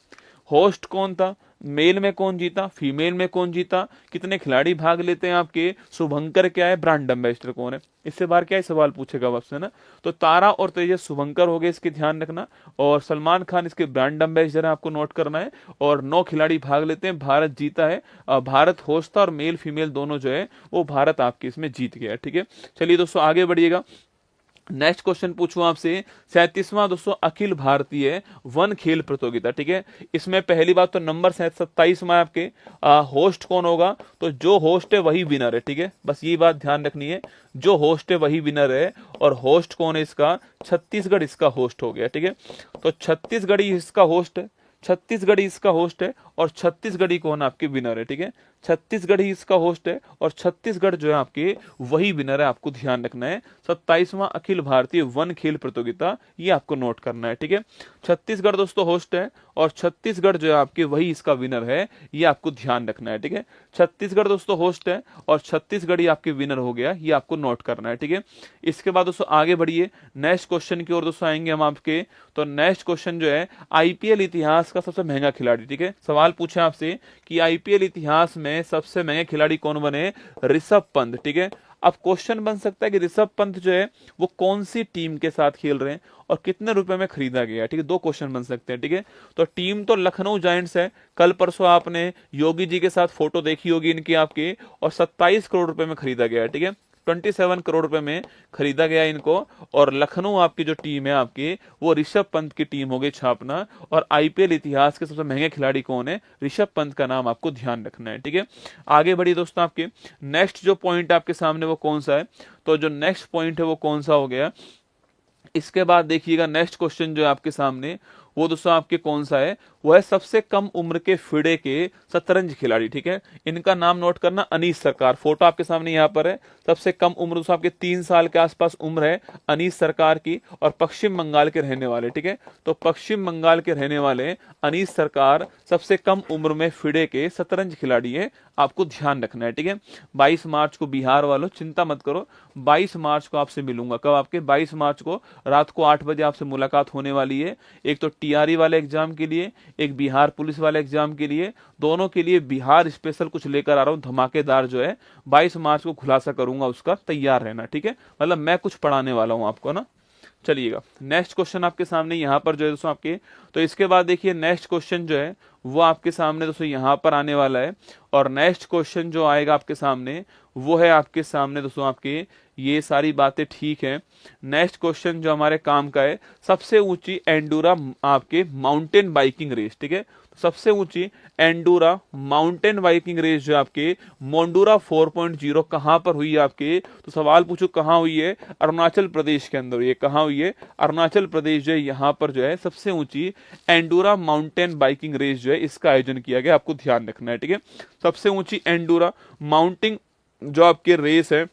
होस्ट कौन था, मेल में कौन जीता, फीमेल में कौन जीता, कितने खिलाड़ी भाग लेते हैं आपके, शुभंकर क्या है, ब्रांड एम्बेसडर कौन है, इससे बाहर क्या है सवाल पूछेगा आपसे ना। तो तारा और तेजस शुभंकर हो गए, इसके ध्यान रखना, और सलमान खान इसके ब्रांड एम्बेसडर है, आपको नोट करना है, और 9 खिलाड़ी भाग लेते हैं, भारत जीता है, भारत होस्ट था, और मेल फीमेल दोनों जो है वो भारत आपके इसमें जीत गया, ठीक है। चलिए दोस्तों आगे बढ़िएगा, नेक्स्ट क्वेश्चन पूछूं आपसे, 37वां दोस्तों अखिल भारतीय वन खेल प्रतियोगिता, ठीक है। इसमें पहली बात तो नंबर 27वां आपके, होस्ट कौन होगा, तो जो होस्ट है वही विनर है, ठीक है। बस ये बात ध्यान रखनी है, जो होस्ट है वही विनर है, और होस्ट कौन है इसका, छत्तीसगढ़ इसका होस्ट हो गया, ठीक है। तो छत्तीसगढ़ इसका होस्ट है, छत्तीसगढ़ इसका होस्ट है, और छत्तीसगढ़ी कौन आपके विनर है, ठीक है। छत्तीसगढ़ ही इसका होस्ट है, और छत्तीसगढ़ जो है आपके वही विनर है, आपको ध्यान रखना है। 27वां अखिल भारतीय वन खेल प्रतियोगिता, ये आपको नोट करना है, ठीक है। छत्तीसगढ़ दोस्तों होस्ट है, और छत्तीसगढ़ जो है आपके वही इसका विनर है, ये आपको ध्यान रखना है, ठीक है। छत्तीसगढ़ दोस्तों होस्ट है, और छत्तीसगढ़ ही आपके विनर हो गया, ये आपको नोट करना है, ठीक है। इसके बाद दोस्तों आगे बढ़िए, नेक्स्ट क्वेश्चन की ओर दोस्तों आएंगे हम आपके। तो नेक्स्ट क्वेश्चन जो है, आईपीएल इतिहास का सबसे महंगा खिलाड़ी, ठीक है। सवाल पूछे आपसे कि आईपीएल इतिहास में सबसे महंगे खिलाड़ी कौन बने, ऋषभ पंत, ठीक है। अब क्वेश्चन बन सकता है कि ऋषभ पंत जो है वो कौन सी टीम के साथ खेल रहे हैं और कितने रुपए में खरीदा गया, ठीक है। 2 क्वेश्चन बन सकते हैं, ठीक है। तो टीम तो लखनऊ जायंट्स है, कल परसों आपने योगी जी के साथ फोटो देखी होगी इनकी आपकी, और 27 करोड़ रुपए में खरीदा गया है, ठीक है। 27 करोड़ रुपए में खरीदा गया इनको, और लखनऊ आपकी जो टीम है आपकी वो ऋषभ पंत की टीम हो गई छापना। और आईपीएल इतिहास के सबसे महंगे खिलाड़ी कौन है, ऋषभ पंत का नाम आपको ध्यान रखना है, ठीक है। आगे बढ़िए दोस्तों, आपके नेक्स्ट जो पॉइंट आपके सामने वो कौन सा है, तो जो नेक्स्ट पॉइंट है वो कौन सा हो गया, इसके बाद देखिएगा नेक्स्ट क्वेश्चन जो है आपके सामने वो दोस्तों आपके कौन सा है, वो है सबसे कम उम्र के फिडे के शतरंज खिलाड़ी, ठीक है। इनका नाम नोट करना, अनीश सरकार, फोटो आपके सामने यहाँ पर है। सबसे कम उम्र दोस्तों आपके 3 साल के आसपास उम्र है अनीश सरकार की, और पश्चिम बंगाल के रहने वाले, ठीक है। तो पश्चिम बंगाल के रहने वाले अनीश सरकार सबसे कम उम्र में फिडे के शतरंज खिलाड़ी है, आपको ध्यान रखना है, ठीक है। 22 मार्च को बिहार वालों चिंता मत करो, 22 मार्च को आपसे मिलूंगा, कब आपके 22 मार्च को रात को 8 बजे आपसे मुलाकात होने वाली है। एक तो टीआरई वाले एग्जाम के लिए, एक बिहार पुलिस वाले एग्जाम के लिए, दोनों के लिए बिहार स्पेशल कुछ लेकर आ रहा हूं धमाकेदार जो है, 22 मार्च को खुलासा करूंगा उसका, तैयार रहना, ठीक है। मतलब मैं कुछ पढ़ाने वाला हूं आपको ना, चलिएगा नेक्स्ट क्वेश्चन आपके सामने यहाँ पर जो है दोस्तों आपके, तो इसके बाद देखिए नेक्स्ट क्वेश्चन जो है वो आपके सामने दोस्तों यहाँ पर आने वाला है। और नेक्स्ट क्वेश्चन जो आएगा आपके सामने वो है आपके सामने दोस्तों आपके, ये सारी बातें ठीक है। नेक्स्ट क्वेश्चन जो हमारे काम का है, सबसे ऊंची एंडूरा आपके माउंटेन बाइकिंग रेस, ठीक है, सबसे ऊंची एंडूरा माउंटेन बाइकिंग रेस जो आपके मोंडूरा 4.0 कहां पर हुई है आपके, तो सवाल पूछो कहां हुई है, अरुणाचल प्रदेश के अंदर हुई है। कहां हुई है, अरुणाचल प्रदेश जो है यहाँ पर जो है सबसे ऊंची एंडूरा माउंटेन बाइकिंग रेस जो है इसका आयोजन किया गया, आपको ध्यान रखना है, ठीक है। सबसे ऊंची एंडूरा माउंटेन जो आपके रेस है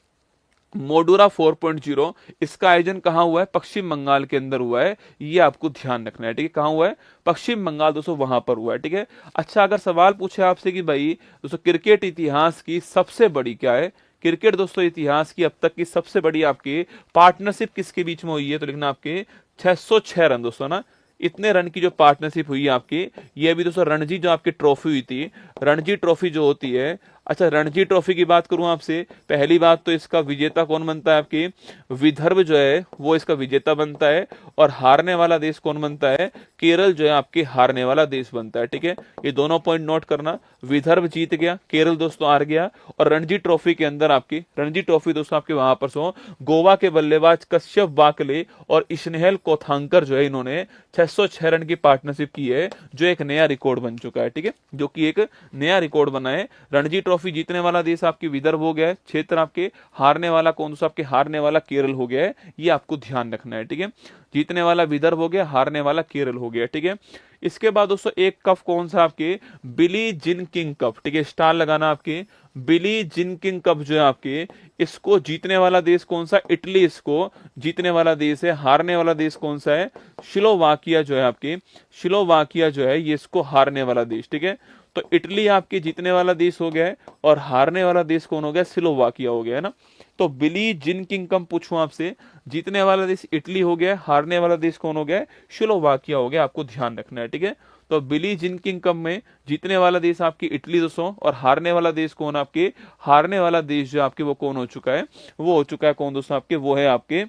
मोडुरा 4.0, इसका आयोजन कहाँ हुआ है, पश्चिम बंगाल के अंदर हुआ है, ये आपको ध्यान रखना है, ठीक है। कहाँ हुआ है, पश्चिम बंगाल दोस्तों, वहां पर हुआ है, ठीक है। अच्छा, अगर सवाल पूछे आपसे कि भाई दोस्तों क्रिकेट इतिहास की सबसे बड़ी क्या है, क्रिकेट दोस्तों इतिहास की अब तक की सबसे बड़ी आपकी पार्टनरशिप किसके बीच में हुई है, तो लिखना आपके 606 रन दोस्तों ना, इतने रन की जो पार्टनरशिप हुई है आपकी, ये भी दोस्तों रणजी जो आपकी ट्रॉफी हुई थी, रणजी ट्रॉफी जो होती है। अच्छा, रणजी ट्रॉफी की बात करूं आपसे, पहली बात तो इसका विजेता कौन बनता है, आपकी विदर्भ जो है वो इसका विजेता बनता है, और हारने वाला देश कौन बनता है, केरल जो है आपके हारने वाला देश बनता है, ठीक है। ये दोनों पॉइंट नोट करना, विदर्भ जीत गया, केरल दोस्तों हार गया। और रणजी ट्रॉफी के अंदर आपकी रणजी ट्रॉफी दोस्तों आपके वहां पर सो गोवा के बल्लेबाज कश्यप वाकले और स्नेहल कोथांकर जो है इन्होंने 606 रन की पार्टनरशिप की है, जो एक नया रिकॉर्ड बन चुका है, ठीक है, जो कि एक नया रिकॉर्ड बना है। रणजी ट्रॉफी जीतने वाला देश आपकी विदर्भ हो गया है, क्षेत्र आपके हारने वाला कौन सा, आपके हारने वाला केरल हो गया है, ये आपको ध्यान रखना है, ठीक है। जीतने वाला विदर्भ हो गया, हारने वाला केरल हो गया, ठीक है। इसके बाद दोस्तों एक कप कौन सा, आपके बिली जिन किंग कप, ठीक है, स्टार लगाना आपके बिली जिन किंग कप जो है आपके, इसको जीतने वाला देश कौन सा, इटली इसको जीतने वाला देश है, हारने वाला देश कौन सा है, स्लोवाकिया जो है आपके, स्लोवाकिया जो है ये इसको हारने वाला देश, ठीक है। तो इटली आपके जीतने वाला देश हो गया है, और हारने वाला देश कौन हो गया, स्लोवाकिया हो गया है ना। तो बिली जिन किंग कप पूछूं आपसे, जीतने वाला देश इटली हो गया, हारने वाला देश कौन हो गया, स्लोवाकिया हो गया, आपको ध्यान रखना है, ठीक है। तो बिली जिन किंग कप में जीतने वाला देश आपकी इटली दोस्तों, और हारने वाला देश कौन, आपके हारने वाला देश जो आपके वो कौन हो चुका है, वो हो चुका है कौन दोस्तों आपके, वो है आपके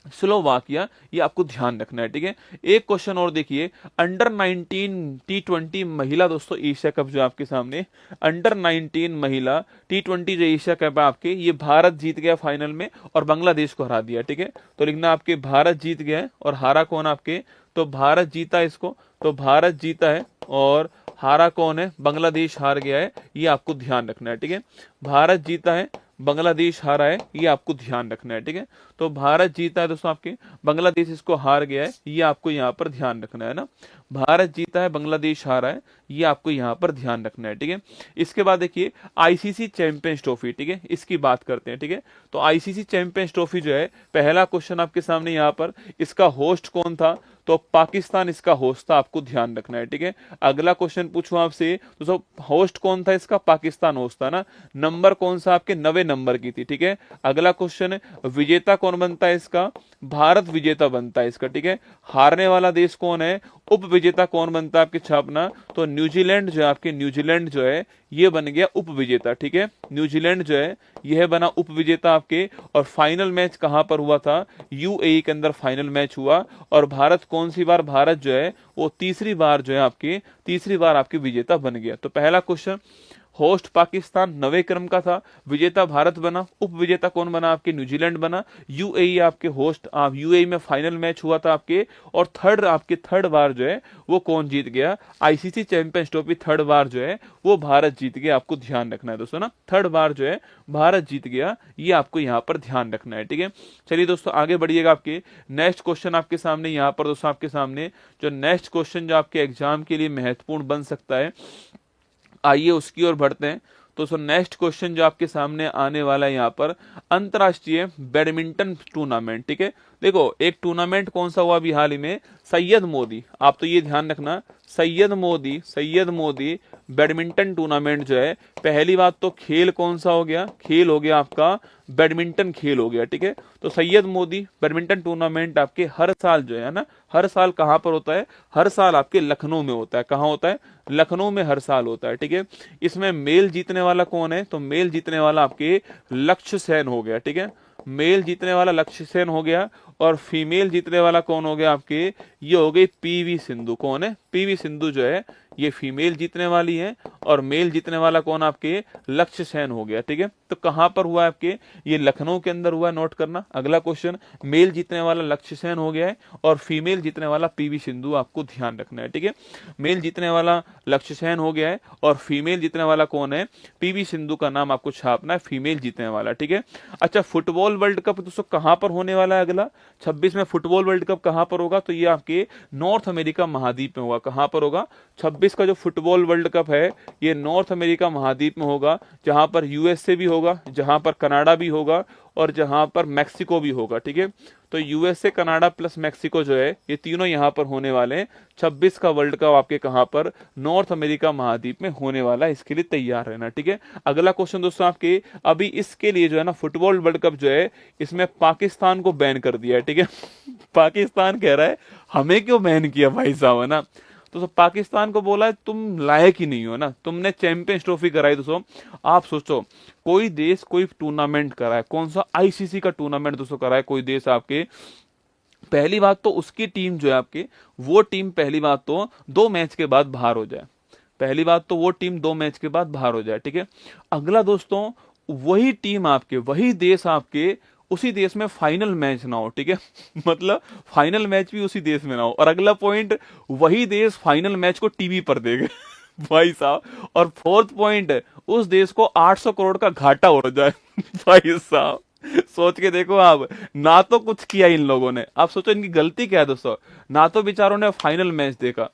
स्लोवाकिया, ये आपको ध्यान रखना है, ठीक है। एक क्वेश्चन और देखिए, अंडर 19 T20 महिला दोस्तों एशिया कप जो आपके सामने, अंडर 19 महिला T20 जो एशिया कप है आपके, ये भारत जीत गया फाइनल में और बांग्लादेश को हरा दिया, ठीक है। तो लिखना आपके भारत जीत गया है, और हारा कौन आपके, तो भारत जीता इसको, तो भारत जीता है, और हारा कौन है, बांग्लादेश हार गया है, ये आपको ध्यान रखना है, ठीक है। भारत जीता है, बांग्लादेश हारा है, ये आपको ध्यान रखना है, ठीक है। तो भारत जीता है दोस्तों आपके, बांग्लादेश इसको हार गया है, ये आपको यहाँ पर ध्यान रखना है ना। भारत जीता है, बांग्लादेश हारा है, ये आपको यहाँ पर ध्यान रखना है, ठीक है। इसके बाद देखिए आईसीसी चैंपियंस ट्रॉफी, ठीक है, इसकी बात करते हैं, ठीक है। तो आईसीसी चैंपियंस ट्रॉफी जो है, पहला क्वेश्चन आपके सामने यहाँ पर, इसका होस्ट कौन था, तो पाकिस्तान इसका होस्ट था, आपको ध्यान रखना है, ठीक है। अगला क्वेश्चन पूछूं आपसे, तो सब होस्ट कौन था इसका, पाकिस्तान होस्ट था ना। नंबर कौन सा, आपके 90 नंबर की थी, ठीक है। अगला क्वेश्चन है, विजेता कौन बनता है इसका, भारत विजेता बनता है इसका, ठीक है। हारने वाला देश कौन है, उप विजेता कौन बनता है आपके छापना, तो न्यूजीलैंड जो है आपके, न्यूजीलैंड जो है ये बन गया उप विजेता, ठीक है। न्यूजीलैंड जो है यह बना उप विजेता आपके, और फाइनल मैच कहां पर हुआ था, यूएई के अंदर फाइनल मैच हुआ, और भारत कौन सी बार, भारत जो है वो तीसरी बार जो है आपकी, तीसरी बार आपके विजेता बन गया। तो पहला क्वेश्चन, होस्ट पाकिस्तान 90 क्रम का था, विजेता भारत बना, उप विजेता कौन बना आपके, न्यूजीलैंड बना, यूएई आपके होस्ट, आप यूएई में फाइनल मैच हुआ था आपके, और थर्ड बार जो है वो कौन जीत गया, आईसीसी चैंपियंस ट्रॉफी थर्ड बार जो है वो भारत जीत गया, आपको ध्यान रखना है दोस्तों ना, थर्ड बार जो है भारत जीत गया, ये आपको यहाँ पर ध्यान रखना है, ठीक है। चलिए दोस्तों आगे बढ़िएगा, आपके नेक्स्ट क्वेश्चन आपके सामने यहाँ पर दोस्तों, आपके सामने जो नेक्स्ट क्वेश्चन जो आपके एग्जाम के लिए महत्वपूर्ण बन सकता है, आइए उसकी ओर बढ़ते हैं। तो सो नेक्स्ट क्वेश्चन जो आपके सामने आने वाला है यहाँ पर, अंतरराष्ट्रीय बैडमिंटन टूर्नामेंट, ठीक है। देखो एक टूर्नामेंट कौन सा हुआ अभी हाल ही में, सैयद मोदी, आप तो ये ध्यान रखना, सैयद मोदी बैडमिंटन टूर्नामेंट जो है, पहली बात तो खेल कौन सा हो गया, खेल हो गया आपका बैडमिंटन खेल हो गया, ठीक है। तो सैयद मोदी बैडमिंटन टूर्नामेंट आपके हर साल जो है ना, हर साल कहां पर होता है, हर साल आपके लखनऊ में होता है, कहां होता है, लखनऊ में हर साल होता है, ठीक है। इसमें मेल जीतने वाला कौन है, तो मेल जीतने वाला आपके लक्ष्य सेन हो गया, ठीक है, मेल जीतने वाला लक्ष्य सेन हो गया, और फीमेल जीतने वाला कौन हो गया आपके, ये हो गई पीवी सिंधु। कौन है, पीवी सिंधु जो है ये फीमेल जीतने वाली है, और मेल जीतने वाला कौन आपके, लक्ष्य सेन हो गया। ठीक है, तो कहां पर हुआ आपके, ये लखनऊ के अंदर हुआ, नोट करना। अगला क्वेश्चन, मेल जीतने वाला लक्ष्य सेन हो गया है और फीमेल जीतने वाला पीवी सिंधु, आपको ध्यान रखना है। ठीक है, मेल जीतने वाला लक्ष्य सेन हो गया है और फीमेल जीतने वाला कौन है, पीवी सिंधु का नाम आपको छापना है, फीमेल जीतने वाला। ठीक है, अच्छा फुटबॉल वर्ल्ड कप दोस्तों कहां पर होने वाला है, अगला 26 में फुटबॉल वर्ल्ड कप कहां पर होगा, तो ये आपके नॉर्थ अमेरिका महाद्वीप में होगा। कहां पर होगा, 26 का जो फुटबॉल वर्ल्ड कप है ये नॉर्थ अमेरिका महाद्वीप में होगा, जहां पर यूएसए भी होगा, जहां पर कनाडा भी होगा और जहां पर मैक्सिको भी होगा। ठीक है, तो यूएसए, कनाडा प्लस मैक्सिको जो है ये तीनों यहां पर होने वाले हैं। 26 का वर्ल्ड कप आपके कहां पर, नॉर्थ अमेरिका महाद्वीप में होने वाला है, इसके लिए तैयार रहना। ठीक है, अगला क्वेश्चन दोस्तों आपके, अभी इसके लिए जो है ना फुटबॉल वर्ल्ड कप जो है इसमें पाकिस्तान को बैन कर दिया है। ठीक है पाकिस्तान कह रहा है हमें क्यों बैन किया भाई साहब, है ना। तो पाकिस्तान को बोला है तुम लायक ही नहीं हो ना, तुमने चैंपियंस ट्रॉफी कराई। दोस्तों आप सोचो, कोई देश कोई टूर्नामेंट कराए, कौन सा आईसीसी का टूर्नामेंट दोस्तों कराए कोई देश आपके, पहली बात तो उसकी टीम जो है आपकी, वो टीम पहली बात तो 2 मैच के बाद बाहर हो जाए, पहली बात तो वो टीम 2 मैच के बाद बाहर हो जाए। ठीक है, अगला दोस्तों वही टीम आपके, वही देश आपके, उसी देश में फाइनल मैच ना हो। ठीक है मतलब फाइनल मैच भी उसी देश में ना हो, और अगला पॉइंट, वही देश फाइनल मैच को टीवी पर देखे भाई साहब। और फोर्थ पॉइंट, उस देश को 800 करोड़ का घाटा हो जाए भाई साहब, सोच के देखो आप, ना तो कुछ किया इन लोगों ने। आप सोचो इनकी गलती क्या है दोस्तों, ना तो बेचारों ने फाइनल मैच देखा,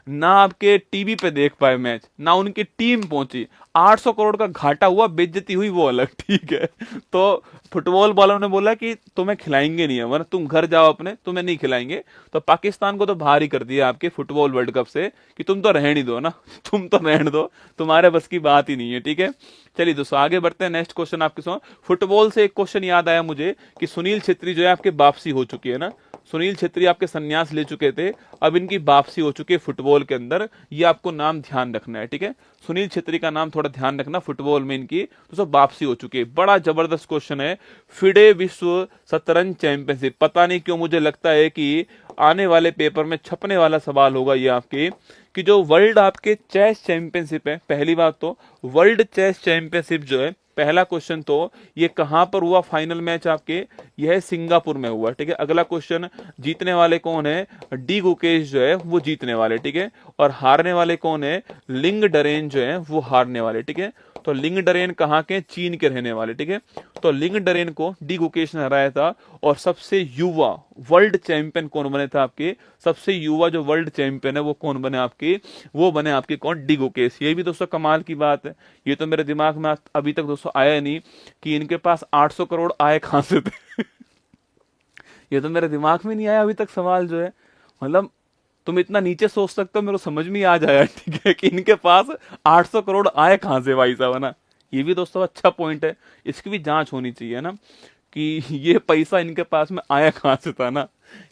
ना आपके टीवी पे देख पाए मैच, ना उनकी टीम पहुंची, 800 करोड़ का घाटा हुआ, बेइज्जती हुई, वो अलग। ठीक है, तो फुटबॉल वालों ने बोला कि तुम्हें खिलाएंगे नहीं है, वरना तुम घर जाओ अपने, तुम्हें नहीं खिलाएंगे। तो पाकिस्तान को तो बाहर ही कर दिया आपके फुटबॉल वर्ल्ड कप से कि तुम तो रहने दो ना तुम तो रहने दो, तुम्हारे बस की बात ही नहीं है। ठीक है, चलिए दोस्तों आगे बढ़ते हैं। नेक्स्ट क्वेश्चन आपके साथ, फुटबॉल से एक क्वेश्चन याद आया मुझे कि सुनील छेत्री जो है आपके वापसी हो चुकी है ना, सुनील छेत्री आपके संन्यास ले चुके थे, अब इनकी वापसी हो चुकी है फुटबॉल के अंदर, ये आपको नाम ध्यान रखना है। ठीक है, सुनील छेत्री का नाम थोड़ा ध्यान रखना, फुटबॉल में इनकी तो सब वापसी हो चुकी है। बड़ा जबरदस्त क्वेश्चन है, फिडे विश्व शतरंज चैंपियनशिप, पता नहीं क्यों मुझे लगता है कि आने वाले पेपर में छपने वाला सवाल होगा ये आपके, कि जो वर्ल्ड आपके चेस चैंपियनशिप है, पहली बात तो वर्ल्ड चेस चैंपियनशिप जो है, पहला क्वेश्चन तो ये कहां पर हुआ फाइनल मैच आपके, यह सिंगापुर में हुआ। ठीक है, अगला क्वेश्चन, जीतने वाले कौन है, डी गुकेश जो है वो जीतने वाले। ठीक है, और हारने वाले कौन है, लिंग डरेन जो है वो हारने वाले। ठीक है, तो लिंग डरेन कहाँ के, चीन के रहने वाले। ठीक है, तो लिंग डरेन को डी गुकेश ने हराया था, और सबसे युवा वर्ल्ड चैंपियन कौन बने थे आपके, सबसे युवा जो वर्ल्ड चैंपियन है वो कौन बने आपके, वो बने आपके कौन, डी गुकेश। ये भी दोस्तों कमाल की बात है, ये तो मेरे दिमाग में अभी तक दोस्तों आया नहीं कि इनके पास 800 करोड़ आए कहां से थे ये तो मेरे दिमाग में नहीं आया अभी तक सवाल जो है, मतलब तुम इतना नीचे सोच सकते हो, मेरे को समझ में आ जाएगा। ठीक है, कि इनके पास 800 करोड़ आए कहां से भाई साहब, है ना। ये भी दोस्तों अच्छा पॉइंट है, इसकी भी जांच होनी चाहिए ना, कि ये पैसा इनके पास में आया कहां से था ना।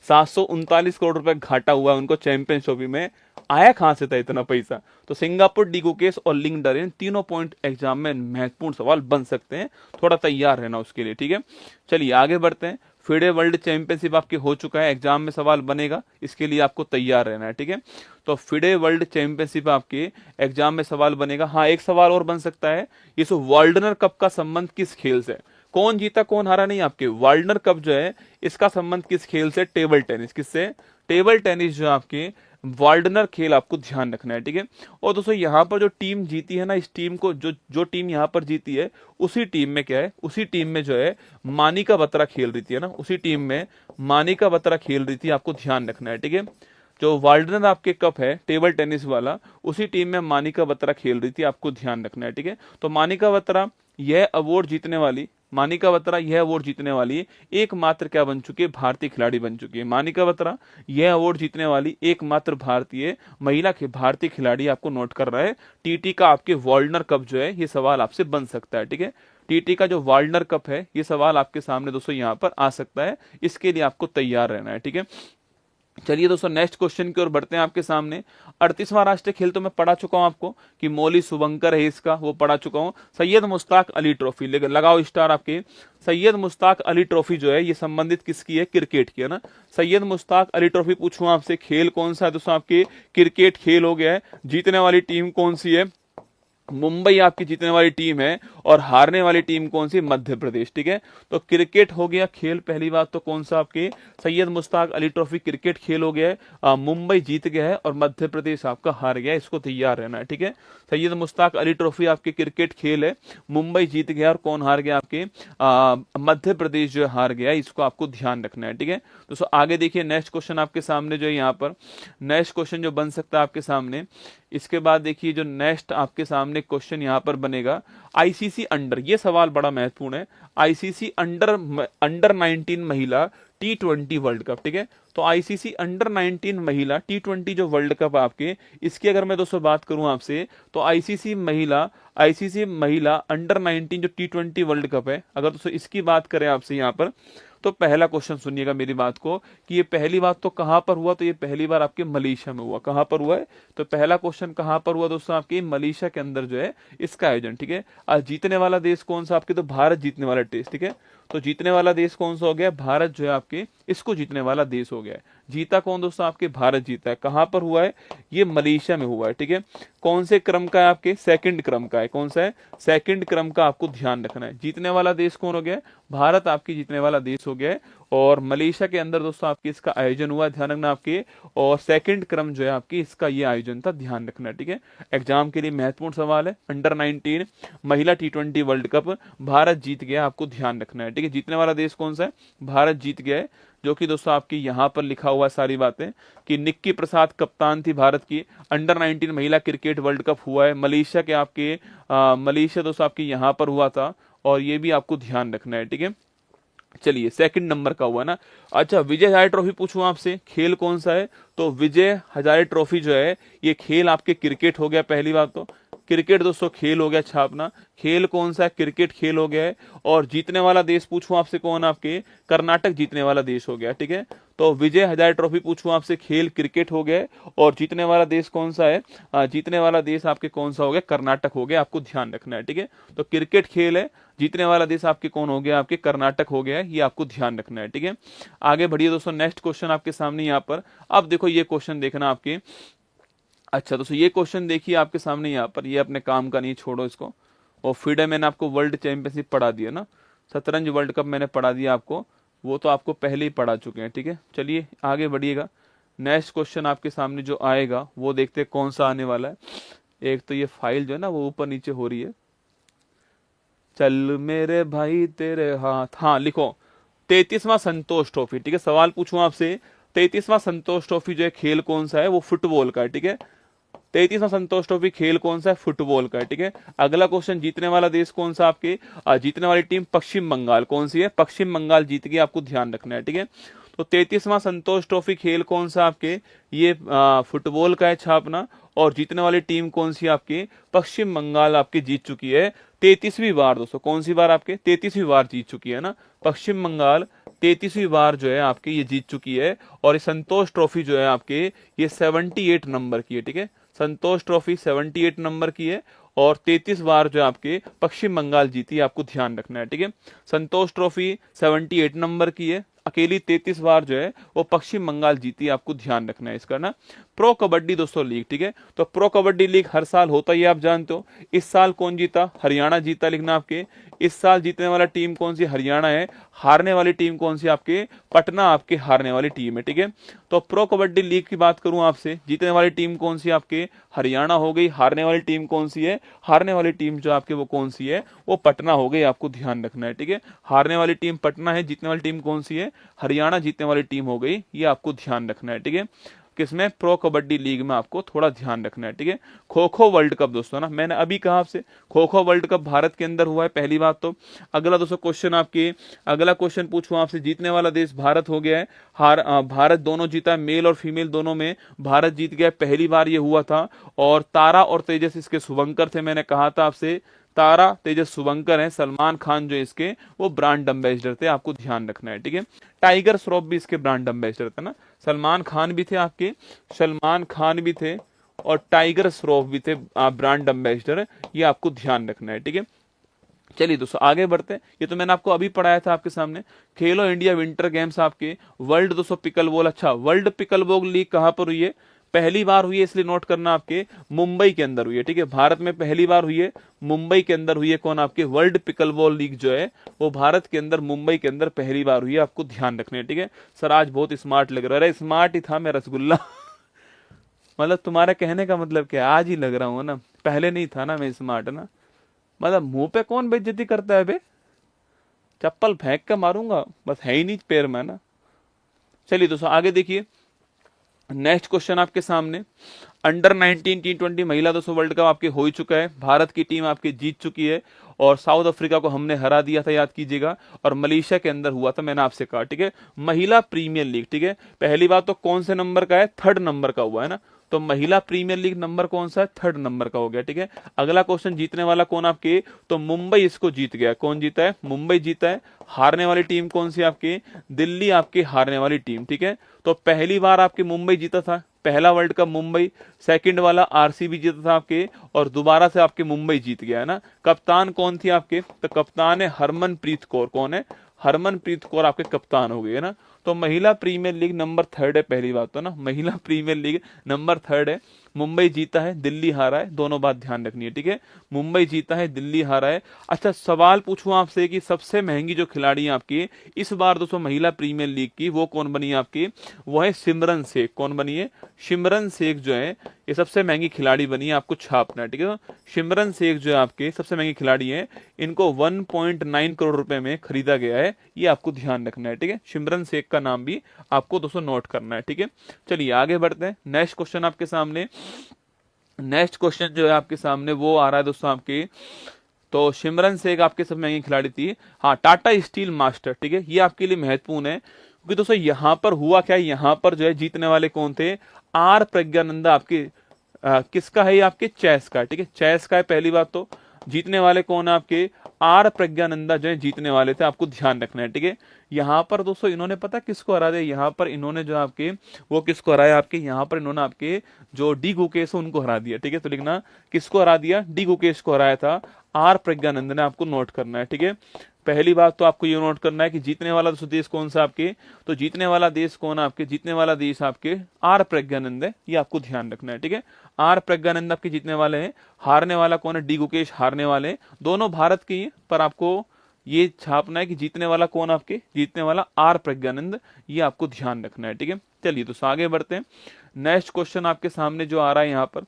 739 करोड़ रुपए घाटा हुआ उनको चैंपियंस ट्रॉफी में, आया कहां से था इतना पैसा। तो सिंगापुर, डी गुकेश और लिंग डरेन, तीनों पॉइंट एग्जाम में महत्वपूर्ण सवाल बन सकते हैं, थोड़ा तैयार रहना उसके लिए। ठीक है, चलिए आगे बढ़ते हैं। फिडे वर्ल्ड चैंपियनशिप आपके हो चुका है, एग्जाम में सवाल बनेगा, इसके लिए आपको तैयार रहना है। ठीक है, तो फिडे वर्ल्ड चैंपियनशिप आपके एग्जाम में सवाल बनेगा। हाँ, एक सवाल और बन सकता है, ये सो वार्ल्डनर कप का संबंध किस खेल से, कौन जीता कौन हारा नहीं, आपके वार्ल्डनर कप जो है इसका संबंध किस खेल से, टेबल टेनिस। किससे, टेबल टेनिस जो आपके वार्ल्डनर खेल, आपको ध्यान रखना है। ठीक है, और दोस्तों यहाँ पर जो टीम जीती है ना, इस टीम को जो टीम यहाँ पर जीती है, उसी टीम में क्या है, उसी टीम में जो है मानिका बत्रा खेल रही थी, है ना, उसी टीम में मानिका बत्रा खेल रही थी, आपको ध्यान रखना है। ठीक है, जो वार्ल्डनर आपके कप है टेबल टेनिस वाला, उसी टीम में मानिका बत्रा खेल रही थी, आपको ध्यान रखना है। ठीक है, तो मानिका बत्रा यह अवार्ड जीतने वाली, मानिका बत्रा यह अवार्ड जीतने वाली एकमात्र क्या बन चुकी है, भारतीय खिलाड़ी बन चुकी है। मानिका बत्रा यह अवार्ड जीतने वाली एकमात्र भारतीय महिला के भारतीय खिलाड़ी, आपको नोट कर रहा है। टीटी का आपके वार्ल्डनर कप जो है, ये सवाल आपसे बन सकता है। ठीक है, टीटी का जो वार्ल्डनर कप है, ये सवाल आपके सामने दोस्तों यहाँ पर आ सकता है, इसके लिए आपको तैयार रहना है। ठीक है, चलिए दोस्तों नेक्स्ट क्वेश्चन की ओर बढ़ते हैं आपके सामने। 38वां राष्ट्रीय खेल तो मैं पढ़ा चुका हूं आपको कि मौली शुभंकर है इसका, वो पढ़ा चुका हूं। सैयद मुश्ताक अली ट्रॉफी, लेकिन लगाओ स्टार आपके। सैयद मुश्ताक अली ट्रॉफी जो है ये संबंधित किसकी है? क्रिकेट की है ना। सैयद मुश्ताक अली ट्रॉफी पूछूं आपसे, खेल कौन सा है दोस्तों? आपके क्रिकेट खेल हो गया है। जीतने वाली टीम कौन सी है? मुंबई आपकी जीतने वाली टीम है। और हारने वाली टीम कौन सी? मध्य प्रदेश। ठीक है, तो क्रिकेट हो गया खेल। पहली बात तो कौन सा? आपके सैयद मुश्ताक अली ट्रॉफी क्रिकेट खेल हो गया है। मुंबई जीत गया है और मध्य प्रदेश आपका हार गया है, इसको तैयार रहना है। ठीक है, सैयद मुश्ताक अली ट्रॉफी आपके क्रिकेट खेल है, मुंबई जीत गया और कौन हार गया? आपके मध्य प्रदेश जो हार गया, इसको आपको ध्यान रखना है। ठीक है दोस्तों, आगे देखिए नेक्स्ट क्वेश्चन आपके सामने जो है यहाँ पर नेक्स्ट क्वेश्चन जो बन सकता है आपके सामने। इसके बाद देखिए जो नेक्स्ट आपके सामने क्वेश्चन यहाँ पर बनेगा, आईसीसी अंडर, ये सवाल बड़ा महत्वपूर्ण है। आईसीसी अंडर 19 महिला T20 वर्ल्ड कप। ठीक है, तो आईसीसी अंडर 19 महिला T20 जो वर्ल्ड कप आपके, इसकी अगर मैं दोस्तों बात करूं आपसे, तो आईसीसी महिला अंडर 19 जो T20 वर्ल्ड कप है, अगर दोस्तों इसकी बात करें आपसे यहाँ पर, तो पहला क्वेश्चन सुनिएगा मेरी बात को कि ये पहली बात तो कहां पर हुआ? तो ये पहली बार आपके मलेशिया में हुआ। कहां पर हुआ है? तो पहला क्वेश्चन कहां पर हुआ दोस्तों? आपके मलेशिया के अंदर जो है इसका आयोजन। ठीक है, आज जीतने वाला देश कौन सा? आपके तो भारत जीतने वाला टेस्ट। ठीक है, तो जीतने वाला देश कौन सा हो गया? भारत जो है आपके, इसको जीतने वाला देश हो गया है। जीता कौन दोस्तों? आपके भारत जीता है। कहां पर हुआ है? ये मलेशिया में हुआ है। ठीक है, कौन से क्रम का है? आपके सेकंड क्रम का है। कौन सा है? सेकंड क्रम का आपको ध्यान रखना है। जीतने वाला देश कौन हो गया? भारत आपकी जीतने वाला देश हो गया है और मलेशिया के अंदर दोस्तों आपकी इसका आयोजन हुआ, ध्यान रखना आपके। और सेकंड क्रम जो है आपकी इसका ये आयोजन था, ध्यान रखना। ठीक है, एग्जाम के लिए महत्वपूर्ण सवाल है। अंडर 19 महिला T20 वर्ल्ड कप भारत जीत गया, आपको ध्यान रखना है। ठीक है, जीतने वाला देश कौन सा है? भारत जीत गया है, जो कि दोस्तों आपकी यहां पर लिखा हुआ सारी बातें कि निक्की प्रसाद कप्तान थी भारत की। अंडर 19 महिला क्रिकेट वर्ल्ड कप हुआ है मलेशिया के आपके मलेशिया दोस्तों आपकी यहां पर हुआ था, और ये भी आपको ध्यान रखना है। ठीक है, चलिए सेकंड नंबर का हुआ ना। अच्छा, विजय हजारे ट्रॉफी पूछूं आपसे, खेल कौन सा है? तो विजय हजारे ट्रॉफी जो है ये खेल आपके क्रिकेट हो गया। पहली बात तो क्रिकेट दोस्तों खेल हो गया, छापना। खेल कौन सा है? क्रिकेट खेल हो गया है। और जीतने वाला देश पूछूं आपसे कौन? आपके कर्नाटक जीतने वाला देश हो गया। ठीक है, तो विजय हजारे ट्रॉफी पूछूं आपसे, खेल क्रिकेट हो गया है और जीतने वाला देश कौन सा है? जीतने वाला देश आपके कौन सा हो गया? कर्नाटक हो गया, आपको ध्यान रखना है। ठीक है, तो क्रिकेट खेल है, जीतने वाला देश आपके कौन हो गया? आपके कर्नाटक हो गया है, ये आपको ध्यान रखना है। ठीक है, आगे बढ़िए दोस्तों, नेक्स्ट क्वेश्चन आपके सामने यहाँ पर। अब देखो ये क्वेश्चन देखना आपके। अच्छा दोस्तों, ये क्वेश्चन देखिए आपके सामने यहाँ पर, ये अपने काम का नहीं, छोड़ो इसको। और फिडे मैंने आपको वर्ल्ड चैंपियनशिप पढ़ा दिया ना, शतरंज वर्ल्ड कप मैंने पढ़ा दिया आपको, वो तो आपको पहले ही पढ़ा चुके हैं। ठीक है, चलिए आगे बढ़िएगा। नेक्स्ट क्वेश्चन आपके सामने जो आएगा वो देखते हैं कौन सा आने वाला है। एक तो ये फाइल जो है ना वो ऊपर नीचे हो रही है। चल मेरे भाई तेरे हाथ, हाँ लिखो 33वां संतोष ट्रॉफी। ठीक है, सवाल पूछूं आपसे, 33वां संतोष ट्रॉफी जो है खेल कौन सा है? वो फुटबॉल का है। ठीक है, 33वां संतोष ट्रॉफी खेल कौन सा है? फुटबॉल का है। ठीक है, अगला क्वेश्चन, जीतने वाला देश कौन सा? आपके जीतने वाली टीम पश्चिम बंगाल। कौन सी है? पश्चिम बंगाल जीत गई, आपको ध्यान रखना है। ठीक है, तो 33वां संतोष ट्रॉफी खेल कौन सा? आपके ये फुटबॉल का है, छापना। और जीतने वाली टीम कौन सी? आपकी पश्चिम बंगाल आपकी जीत चुकी है 33वीं बार दोस्तों। कौन सी बार? आपके 33वीं बार जीत चुकी है ना पश्चिम बंगाल, 33वीं बार जो है आपकी ये जीत चुकी है। और ये संतोष ट्रॉफी जो है आपके ये 78 नंबर की है। ठीक है, संतोष ट्रॉफी 78 नंबर की है और 33 बार जो आपके पश्चिम बंगाल जीती है, आपको ध्यान रखना है। ठीक है, संतोष ट्रॉफी 78 नंबर की है, अकेली 33 बार जो है वो पश्चिम बंगाल जीती है, आपको ध्यान रखना है इसका ना। प्रो कबड्डी दोस्तों लीग। ठीक है, तो प्रो कबड्डी लीग हर साल होता ही आप जानते हो। इस साल कौन जीता? हरियाणा जीता, लिखना आपके। इस साल जीतने वाला टीम कौन सी? हरियाणा है। हारने वाली टीम कौन सी? आपके पटना आपके हारने वाली टीम है। ठीक है, तो प्रो कबड्डी लीग की बात करूं आपसे, जीतने वाली टीम कौन सी? आपके हरियाणा हो गई। हारने वाली टीम कौन सी है? हारने वाली टीम जो आपके वो कौन सी है? वो पटना हो गई, आपको ध्यान रखना है। ठीक है, हारने वाली टीम पटना है, जीतने वाली टीम कौन सी है? हरियाणा जीतने वाली टीम हो गई, ये आपको ध्यान रखना है। ठीक है, किसमें? प्रो कबड्डी लीग में आपको थोड़ा ध्यान रखना है। ठीक है, खो खो वर्ल्ड कप दोस्तों ना, मैंने अभी कहा आपसे खो खो वर्ल्ड कप भारत के अंदर हुआ है, पहली बात तो। अगला दोस्तों क्वेश्चन आपके, अगला क्वेश्चन पूछूं आपसे, जीतने वाला देश भारत हो गया है। भारत दोनों जीता है, मेल और फीमेल दोनों में भारत जीत गया, पहली बार ये हुआ था। और तारा और तेजस इसके शुभंकर थे, मैंने कहा था आपसे तारा तेजस शुभंकर हैं, सलमान खान जो इसके वो ब्रांड एम्बेसडर थे, आपको ध्यान रखना है, ठीक है। टाइगर श्रॉफ भी इसके ब्रांड एम्बेसडर थे ना, सलमान खान भी थे आपके, सलमान खान भी थे और टाइगर श्रॉफ भी थे ब्रांड एम्बेसडर, ये आपको ध्यान रखना है, ठीक है। चलिए दोस्तों आगे बढ़ते हैं, ये तो मैंने आपको अभी पढ़ाया था आपके सामने। खेलो इंडिया विंटर गेम्स आपके वर्ल्ड दोस्तों पिकल बॉल, अच्छा वर्ल्ड पिकल बॉल लीग कहां पर हुई है? पहली बार हुई है, इसलिए नोट करना आपके मुंबई के अंदर हुई है, ठीक है। भारत में पहली बार हुई है, मुंबई के अंदर हुई है। कौन? आपके वर्ल्ड पिकल बॉल लीग जो है वो भारत के अंदर मुंबई के अंदर पहली बार हुई है, आपको ध्यान रखना है, ठीक है। सर आज बहुत स्मार्ट लग रहा है, अरे स्मार्ट ही था मैं रसगुल्ला मतलब तुम्हारे कहने का मतलब क्या, आज ही लग रहा हूँ ना, पहले नहीं था ना मैं स्मार्ट, है ना। मतलब मुंह पे कौन बेइज्जती करता है बे, चप्पल फेंक के मारूंगा, बस है ही नहीं पैर में ना। चलिए दोस्तों आगे देखिए, नेक्स्ट क्वेश्चन आपके सामने। अंडर 19 T20 महिला दोस्तों वर्ल्ड कप आपके हो ही चुका है, भारत की टीम आपकी जीत चुकी है और साउथ अफ्रीका को हमने हरा दिया था, याद कीजिएगा, और मलेशिया के अंदर हुआ था, मैंने आपसे कहा, ठीक है। महिला प्रीमियर लीग, ठीक है, पहली बात तो कौन से नंबर का है? थर्ड नंबर का हुआ है ना, तो महिला प्रीमियर लीग नंबर कौन सा है? थर्ड नंबर का हो गया, ठीक है। अगला क्वेश्चन, जीतने वाला कौन आपके? तो मुंबई इसको जीत गया। कौन जीता है? मुंबई जीता है। हारने वाली टीम कौन सी आपकी? दिल्ली आपकी हारने वाली टीम, ठीक है। तो पहली बार आपके मुंबई जीता था, पहला वर्ल्ड कप मुंबई, सेकंड वाला आरसीबी जीता था आपके, और दोबारा से आपके मुंबई जीत गया है ना। कप्तान कौन थी आपके? तो कप्तान है हरमनप्रीत कौर। कौन है? हरमनप्रीत कौर आपके कप्तान हो गए, है ना। तो महिला प्रीमियर लीग नंबर थर्ड है, पहली बात तो ना, महिला प्रीमियर लीग नंबर थर्ड है। मुंबई जीता है, दिल्ली हारा है, दोनों बात ध्यान रखनी है, ठीक है। मुंबई जीता है, दिल्ली हारा है। अच्छा सवाल पूछूं आपसे कि सबसे महंगी जो खिलाड़ी है आपकी इस बार दोस्तों महिला प्रीमियर लीग की, वो कौन बनी है आपकी? वो है सिमरन शेख। कौन बनी है? सिमरन शेख जो है ये सबसे महंगी खिलाड़ी बनी है, आपको छापना है, ठीक है। सिमरन शेख जो है आपके सबसे महंगी खिलाड़ी है, इनको 1.9 करोड़ रुपए में खरीदा गया है, ये आपको ध्यान रखना है, ठीक है। सिमरन शेख का नाम भी आपको दोस्तों नोट करना है, ठीक है। चलिए आगे बढ़ते हैं, नेक्स्ट क्वेश्चन आपके सामने। नेक्स्ट क्वेश्चन जो है आपके सामने वो आ रहा है दोस्तों आपके, तो सिमरन शेख आपके सब महंगी खिलाड़ी थी। हाँ टाटा स्टील मास्टर, ठीक है, ये आपके लिए महत्वपूर्ण है क्योंकि दोस्तों यहां पर हुआ क्या, यहां पर जो है जीतने वाले कौन थे? आर प्रज्ञानंदा आपके किसका है? ये आपके चेस का, ठीक है, चेस का है। पहली बात तो जीतने वाले कौन है आपके? आर प्रज्ञानंदा जो है जीतने वाले थे, आपको ध्यान रखना है, ठीक है। यहाँ पर दोस्तों इन्होंने पता किसको हरा दिया? यहाँ पर इन्होंने जो आपके वो किसको हराया आपके? यहाँ पर इन्होंने आपके जो डी गुकेश है उनको हरा दिया, ठीक है। तो लिखना किसको हरा दिया? डी गुकेश को हराया था आर प्रज्ञानंद ने, आपको नोट करना है, ठीक है। पहली बात तो आपको ये नोट करना है कि जीतने वाला दोस्तों देश कौन सा आपके? तो जीतने वाला देश कौन है आपके? जीतने वाला देश आपके आर प्रज्ञानंद है, ये आपको ध्यान रखना है, ठीक है। आर प्रज्ञानंद आपके जीतने वाले हैं। हारने वाला कौन है? डी गुकेश हारने वाले हैं। दोनों भारत के हैं, पर आपको ये छापना है कि जीतने वाला कौन आपके? जीतने वाला आर प्रज्ञानंद, ये आपको ध्यान रखना है, ठीक है। चलिए दोस्तों आगे बढ़ते हैं, नेक्स्ट क्वेश्चन आपके सामने जो आ रहा है यहाँ पर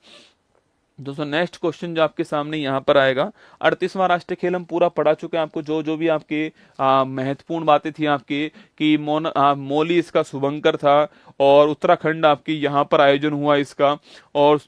दोस्तों, नेक्स्ट क्वेश्चन जो आपके सामने यहाँ पर आएगा, 38वां राष्ट्रीय खेल हम पूरा पढ़ा चुके हैं, आपको जो जो भी आपके महत्वपूर्ण बातें थी आपके कि मोली इसका शुभंकर था, और उत्तराखंड आपकी यहाँ पर आयोजन हुआ इसका, और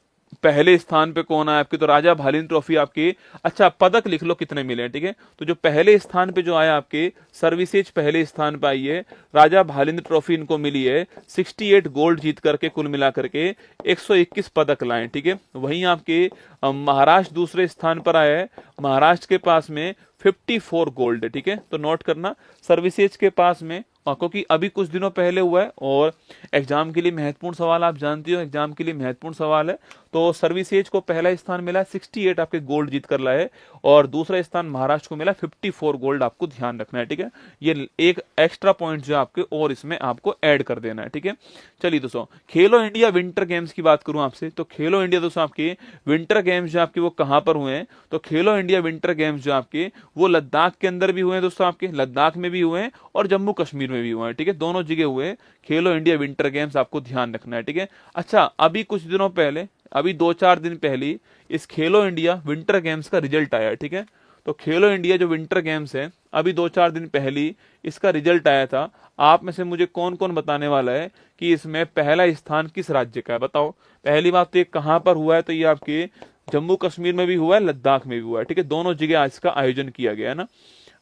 पहले स्थान पे कौन आया आपकी? तो राजा भालीन ट्रॉफी आपकी। अच्छा पदक लिख लो कितने मिले हैं, ठीक है। तो जो पहले स्थान पे जो आया आपके सर्विसेज पहले स्थान पे आई है, राजा भालीन ट्रॉफी इनको मिली है, 68 गोल्ड जीत करके कुल मिला करके 121 पदक लाए, ठीक है। वहीं आपके महाराष्ट्र दूसरे स्थान पर आया है, महाराष्ट्र के पास में 54 गोल्ड है, ठीक है। तो नोट करना सर्विसेज के पास में, क्योंकि अभी कुछ दिनों पहले हुआ है और एग्जाम के लिए महत्वपूर्ण सवाल, आप जानती हो एग्जाम के लिए महत्वपूर्ण सवाल है। तो सर्विसेज को पहला स्थान मिला 68 आपके गोल्ड जीत कर लाए, और दूसरा स्थान महाराष्ट्र को मिला 54 गोल्ड, आपको ध्यान रखना है, ठीक है। ये एक एक्स्ट्रा पॉइंट जो आपके और इसमें आपको ऐड कर देना है, ठीक है। चलिए दोस्तों, खेलो इंडिया विंटर गेम्स की बात करूं आपसे, तो खेलो इंडिया दोस्तों आपके विंटर गेम्स जो आपके वो कहां पर हुए हैं? तो खेलो इंडिया विंटर गेम्स जो आपके वो लद्दाख के अंदर भी हुए हैं दोस्तों, आपके लद्दाख में भी हुए हैं और जम्मू कश्मीर में भी हुए हैं, ठीक है, दोनों जगह हुए हैं खेलो इंडिया विंटर गेम्स, आपको ध्यान रखना है, ठीक है। अच्छा अभी कुछ दिनों पहले, अभी 2-4 दिन पहले इस खेलो इंडिया विंटर गेम्स का रिजल्ट आया, ठीक है। तो खेलो इंडिया जो विंटर गेम्स है अभी 2-4 दिन पहले इसका रिजल्ट आया था। आप में से मुझे कौन कौन बताने वाला है कि इसमें पहला स्थान किस राज्य का है? बताओ। पहली बात तो ये कहां पर हुआ है? तो ये आपके जम्मू कश्मीर में भी हुआ है, लद्दाख में भी हुआ है, ठीक है, दोनों जगह आज इसका आयोजन किया गया है ना।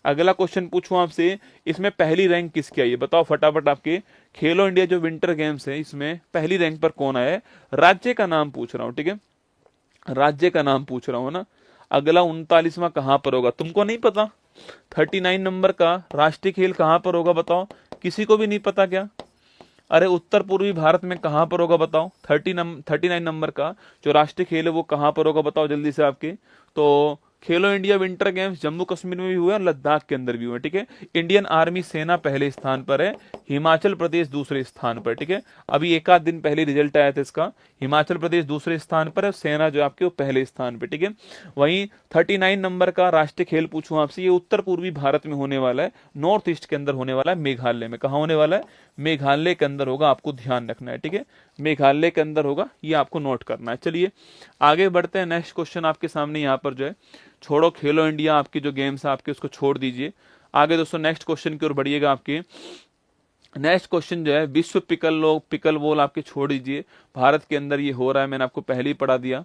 अगला क्वेश्चन पूछूं आपसे, इसमें पहली रैंक किसकी आई है? बताओ फटाफट। आपके खेलो इंडिया जो विंटर गेम्स है इसमें पहली रैंक पर कौन आया है? राज्य का नाम पूछ रहा हूं, ठीक है, राज्य का नाम पूछ रहा हूं ना। अगला 39वां कहाँ पर होगा, तुमको नहीं पता? 39 नंबर का राष्ट्रीय खेल कहाँ पर होगा बताओ, किसी को भी नहीं पता क्या? अरे उत्तर पूर्वी भारत में कहाँ पर होगा बताओ? 39 नंबर का जो राष्ट्रीय खेल है वो कहाँ पर होगा बताओ जल्दी से आपके। तो खेलो India winter games Jammu Kashmir में भी हुए और लद्दाख के अंदर भी हुए, ठीक है। इंडियन आर्मी सेना पहले स्थान पर है, हिमाचल प्रदेश दूसरे स्थान पर, ठीक है। अभी एक आध दिन पहले रिजल्ट आया था इसका, हिमाचल प्रदेश दूसरे स्थान पर है, सेना जो आपके वो पहले स्थान पर, ठीक है। वहीं 39 नंबर का राष्ट्रीय खेल पूछूं आपसे, ये उत्तर पूर्वी भारत में होने वाला है, नॉर्थ ईस्ट के अंदर होने वाला है, मेघालय में। कहाँ होने वाला है? मेघालय के अंदर होगा, आपको ध्यान रखना है, ठीक है। मेघालय के अंदर होगा, ये आपको नोट करना है। चलिए आगे बढ़ते हैं। नेक्स्ट क्वेश्चन आपके सामने यहाँ पर जो है, छोड़ो खेलो इंडिया आपकी जो गेम्स है आपके उसको छोड़ दीजिए। आगे दोस्तों नेक्स्ट क्वेश्चन की ओर बढ़िएगा। आपके नेक्स्ट क्वेश्चन जो है, विश्व पिकल बॉल आपके छोड़ दीजिए, भारत के अंदर ये हो रहा है, मैंने आपको पहले ही पढ़ा दिया।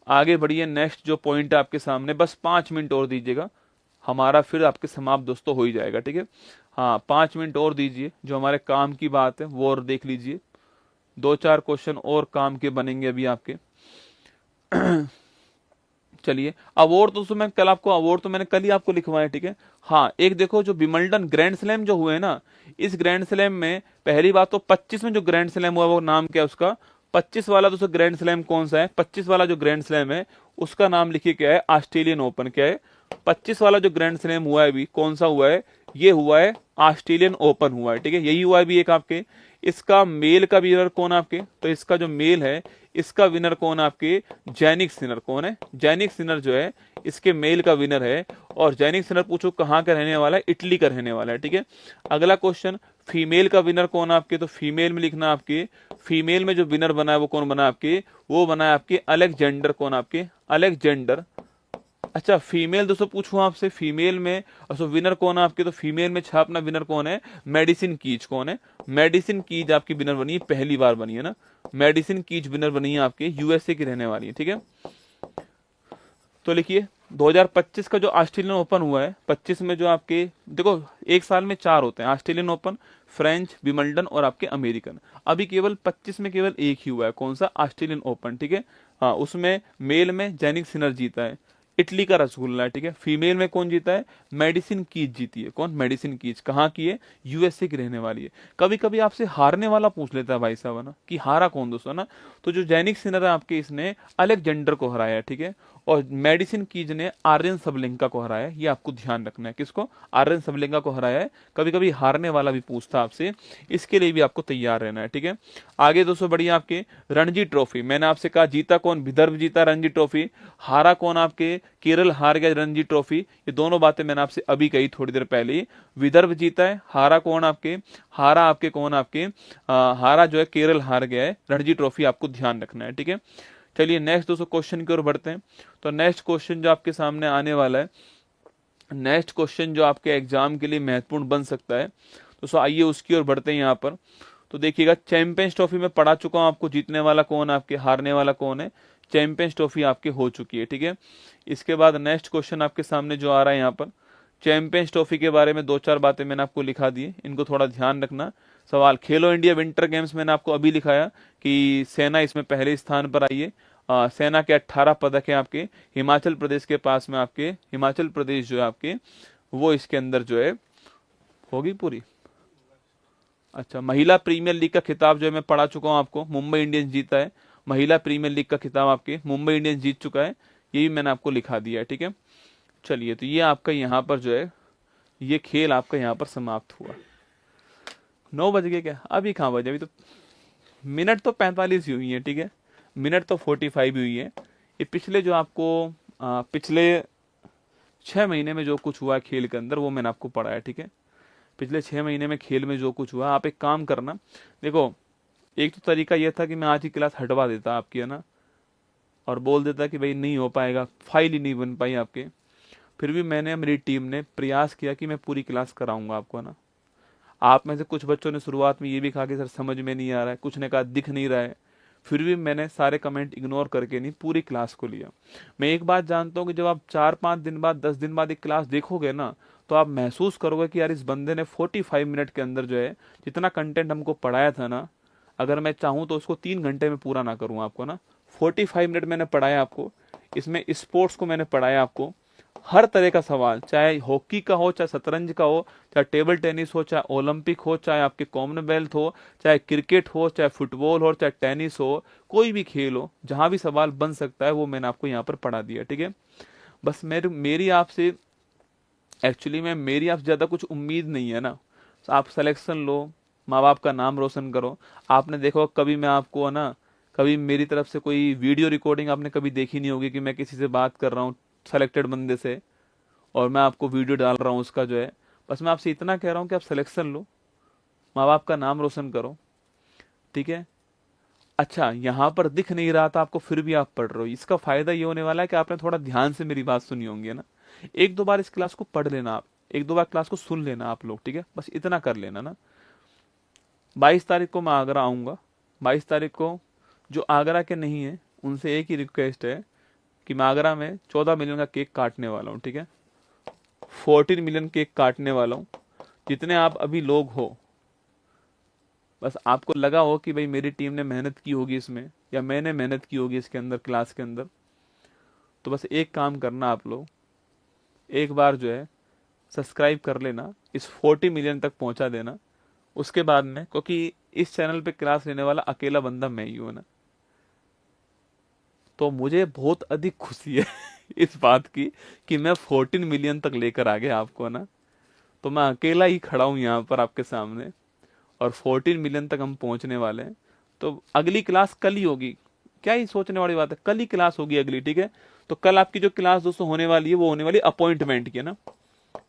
आगे बढ़िए, नेक्स्ट जो पॉइंट है आपके सामने, बस 5 मिनट और दीजिएगा, हमारा फिर आपके समाप्त दोस्तों हो ही जाएगा, ठीक है। हाँ 5 मिनट और दीजिए, जो हमारे काम की बात है वो और देख लीजिए, 2-4 क्वेश्चन और काम के बनेंगे अभी आपके। चलिए अवार्ड तो मैं कल आपको, अवार्ड तो मैंने कल ही आपको लिखवाया, ठीक है। हाँ एक देखो, जो विमल्डन ग्रैंड स्लैम जो हुए ना, इस ग्रैंड स्लैम में पहली बात तो 25 में जो ग्रैंड स्लैम हुआ वो नाम क्या है उसका, 25 वाला दोस्तों ग्रैंड स्लैम कौन सा है? 25 वाला जो ग्रैंड स्लैम है उसका नाम लिखिए क्या है, ऑस्ट्रेलियन ओपन। क्या है? 25 वाला जो ग्रैंड स्लैम हुआ है अभी कौन सा हुआ है? ये हुआ है ऑस्ट्रेलियन ओपन हुआ है, ठीक है। यही हुआ है भी एक आपके। इसका मेल का विनर कौन आपके, तो इसका जो मेल है इसका विनर कौन आपके, जैनिक सिनर। कौन है? जैनिक सिनर जो है इसके मेल का विनर है। और जैनिक सिनर पूछो कहाँ का रहने वाला है, इटली का रहने वाला है, ठीक है। अगला क्वेश्चन, फीमेल का विनर कौन आपके, तो फीमेल में लिखना आपके, फीमेल में जो विनर बना है वो कौन बना आपके, वो बना है आपके अलेक्जेंडर। कौन आपके? अलेक्जेंडर। अच्छा फीमेल दोस्तों पूछूं आपसे, फीमेल में अच्छा विनर कौन है आपके, तो फीमेल में छापना विनर कौन है, मेडिसिन कीज। कौन है? मेडिसिन कीज आपकी विनर बनी है, पहली बार बनी है ना, मेडिसिन कीज विनर बनी है आपके, यूएसए की रहने वाली है, ठीक है। तो लिखिए 2025 का जो ऑस्ट्रेलियन ओपन हुआ है, 25 में जो आपके देखो एक साल में 4 होते हैं, ऑस्ट्रेलियन ओपन, फ्रेंच, विमल्डन और आपके अमेरिकन। अभी केवल 25 में केवल एक ही हुआ है, कौन सा? ऑस्ट्रेलियन ओपन, ठीक है। हाँ उसमें मेल में जैनिक सिनर जीता है, इटली का रसगुल्ला है, ठीक है। फीमेल में कौन जीता है? मेडिसिन कीज जीती है। कौन? Medicine keys. कहाँ की है? यूएसए की रहने वाली है। कभी कभी आपसे हारने वाला पूछ लेता है भाई साहब, है ना, कि हारा कौन दोस्तों ना, तो जो जैनिक सिनर है आपके इसने अलेक्जेंडर को हराया है, ठीक है। और मेडिसिन कीज ने आर्यन सबलेंका को हराया है, ये आपको ध्यान रखना है। किसको? आर्यन सबलेंका को हराया है। कभी कभी हारने वाला भी पूछता आपसे, इसके लिए भी आपको तैयार रहना है, ठीक है। आगे दोस्तों बढ़िया, आपके रणजी ट्रॉफी मैंने आपसे कहा जीता कौन? विदर्भ जीता रणजी ट्रॉफी। हारा कौन आपके? केरल हार गया रणजी ट्रॉफी। ये दोनों बातें मैंने आपसे अभी कही थोड़ी देर पहले ही। विदर्भ जीता है, हारा कौन आपके? हारा आपके कौन आपके? हारा जो है केरल हार गया है, रणजी ट्रॉफी आपको ध्यान रखना है, ठीक है। चलिए नेक्स्ट दोस्तों क्वेश्चन की ओर बढ़ते हैं। तो नेक्स्ट क्वेश्चन जो आपके सामने आने वाला है, नेक्स्ट क्वेश्चन जो आपके एग्जाम के लिए महत्वपूर्ण बन सकता है, तो आइए उसकी ओर बढ़ते हैं यहाँ पर। तो देखिएगा चैंपियंस ट्रॉफी में पढ़ा चुका हूं आपको, जीतने वाला कौन है आपके, हारने वाला कौन है। चैंपियंस ट्रॉफी आपकी हो चुकी है, ठीक है। इसके बाद नेक्स्ट क्वेश्चन आपके सामने जो आ रहा है यहाँ पर, चैंपियंस ट्रॉफी के बारे में 2-4 बातें मैंने आपको लिखा दी, इनको थोड़ा ध्यान रखना। सवाल, खेलो इंडिया विंटर गेम्स मैंने आपको अभी लिखाया कि सेना इसमें पहले स्थान पर आई है। सेना के 18 पदक हैं आपके, हिमाचल प्रदेश के पास में आपके, हिमाचल प्रदेश जो है आपके वो इसके अंदर जो है होगी पूरी। अच्छा महिला प्रीमियर लीग का खिताब जो है मैं पढ़ा चुका हूं आपको, मुंबई इंडियंस जीता है। महिला प्रीमियर लीग का खिताब आपके मुंबई इंडियंस जीत चुका है, ये भी मैंने आपको लिखा दिया है, ठीक है। चलिए तो ये आपका यहाँ पर जो है, ये खेल आपका यहाँ पर समाप्त हुआ। 9 बज गए क्या? अभी कहाँ बजे, अभी तो मिनट तो 45 ही हुई है, ठीक है। मिनट तो 45 ही हुई है। ये पिछले जो आपको पिछले 6 महीने में जो कुछ हुआ है खेल के अंदर वो मैंने आपको पढ़ाया, ठीक है। पिछले 6 महीने में खेल में जो कुछ हुआ, आप एक काम करना, देखो एक तो तरीका यह था कि मैं आज ही क्लास हटवा देता आपकी, है ना, और बोल देता कि भाई नहीं हो पाएगा, फाइल ही नहीं बन पाई आपके। फिर भी मैंने, मेरी टीम ने प्रयास किया कि मैं पूरी क्लास कराऊंगा आपको, है ना। आप में से कुछ बच्चों ने शुरुआत में ये भी कहा कि सर समझ में नहीं आ रहा है, कुछ ने कहा दिख नहीं रहा है, फिर भी मैंने सारे कमेंट इग्नोर करके नहीं पूरी क्लास को लिया। मैं एक बात जानता हूँ कि जब आप 4-5 दिन बाद, 10 दिन बाद एक क्लास देखोगे ना, तो आप महसूस करोगे कि यार इस बंदे ने 45 मिनट के अंदर जो है जितना कंटेंट हमको पढ़ाया था ना, अगर मैं चाहूँ तो उसको 3 घंटे में पूरा ना करूँ आपको ना। 45 मिनट मैंने पढ़ाया आपको, इसमें स्पोर्ट्स को मैंने पढ़ाया आपको, हर तरह का सवाल, चाहे हॉकी का हो, चाहे शतरंज का हो, चाहे टेबल टेनिस हो, चाहे ओलंपिक हो, चाहे आपके कॉमनवेल्थ हो, चाहे क्रिकेट हो, चाहे फुटबॉल हो, चाहे टेनिस हो, कोई भी खेल हो, जहां भी सवाल बन सकता है वो मैंने आपको यहाँ पर पढ़ा दिया। ठीक है, बस मेरी आपसे एक्चुअली में मेरी आपसे ज़्यादा कुछ उम्मीद नहीं है ना। तो आप सिलेक्शन लो, माँ बाप का नाम रोशन करो। आपने देखो कभी मैं आपको है ना, कभी मेरी तरफ से कोई वीडियो रिकॉर्डिंग आपने कभी देखी नहीं होगी कि मैं किसी से बात कर रहा हूँ सेलेक्टेड बंदे से और मैं आपको वीडियो डाल रहा हूँ उसका जो है। बस मैं आपसे इतना कह रहा हूँ कि आप सिलेक्शन लो, माँ बाप का नाम रोशन करो। ठीक है, अच्छा यहाँ पर दिख नहीं रहा था आपको फिर भी आप पढ़ रहे हो, इसका फायदा ये होने वाला है कि आपने थोड़ा ध्यान से मेरी बात सुनी होंगी है ना। एक दो बार इस क्लास को पढ़ लेना आप, एक दो बार क्लास को सुन लेना आप लोग। ठीक है, बस इतना कर लेना ना। 22 तारीख को मैं आगरा आऊंगा। 22 तारीख को जो आगरा के नहीं है उनसे एक ही रिक्वेस्ट है कि मैं आगरा में 14 मिलियन का केक काटने वाला हूँ। ठीक है, 14 मिलियन केक काटने वाला हूँ। जितने आप अभी लोग हो, बस आपको लगा हो कि भाई मेरी टीम ने मेहनत की होगी इसमें, या मैंने मेहनत की होगी इसके अंदर क्लास के अंदर, तो बस एक काम करना आप लोग, एक बार जो है सब्सक्राइब कर लेना, इस 40 मिलियन तक पहुंचा देना। उसके बाद में, क्योंकि इस चैनल पे क्लास लेने वाला अकेला बंदा मैं ही हूं ना, तो मुझे बहुत अधिक खुशी है इस बात की कि मैं 14 मिलियन तक लेकर आ गया आपको ना। तो मैं अकेला ही खड़ा हूं यहाँ पर आपके सामने और 14 मिलियन तक हम पहुंचने वाले हैं। तो अगली क्लास कल ही होगी, क्या ही सोचने वाली बात है, कल ही क्लास होगी अगली। ठीक है, तो कल आपकी जो क्लास दोस्तों होने वाली है वो होने वाली अपॉइंटमेंट की है ना।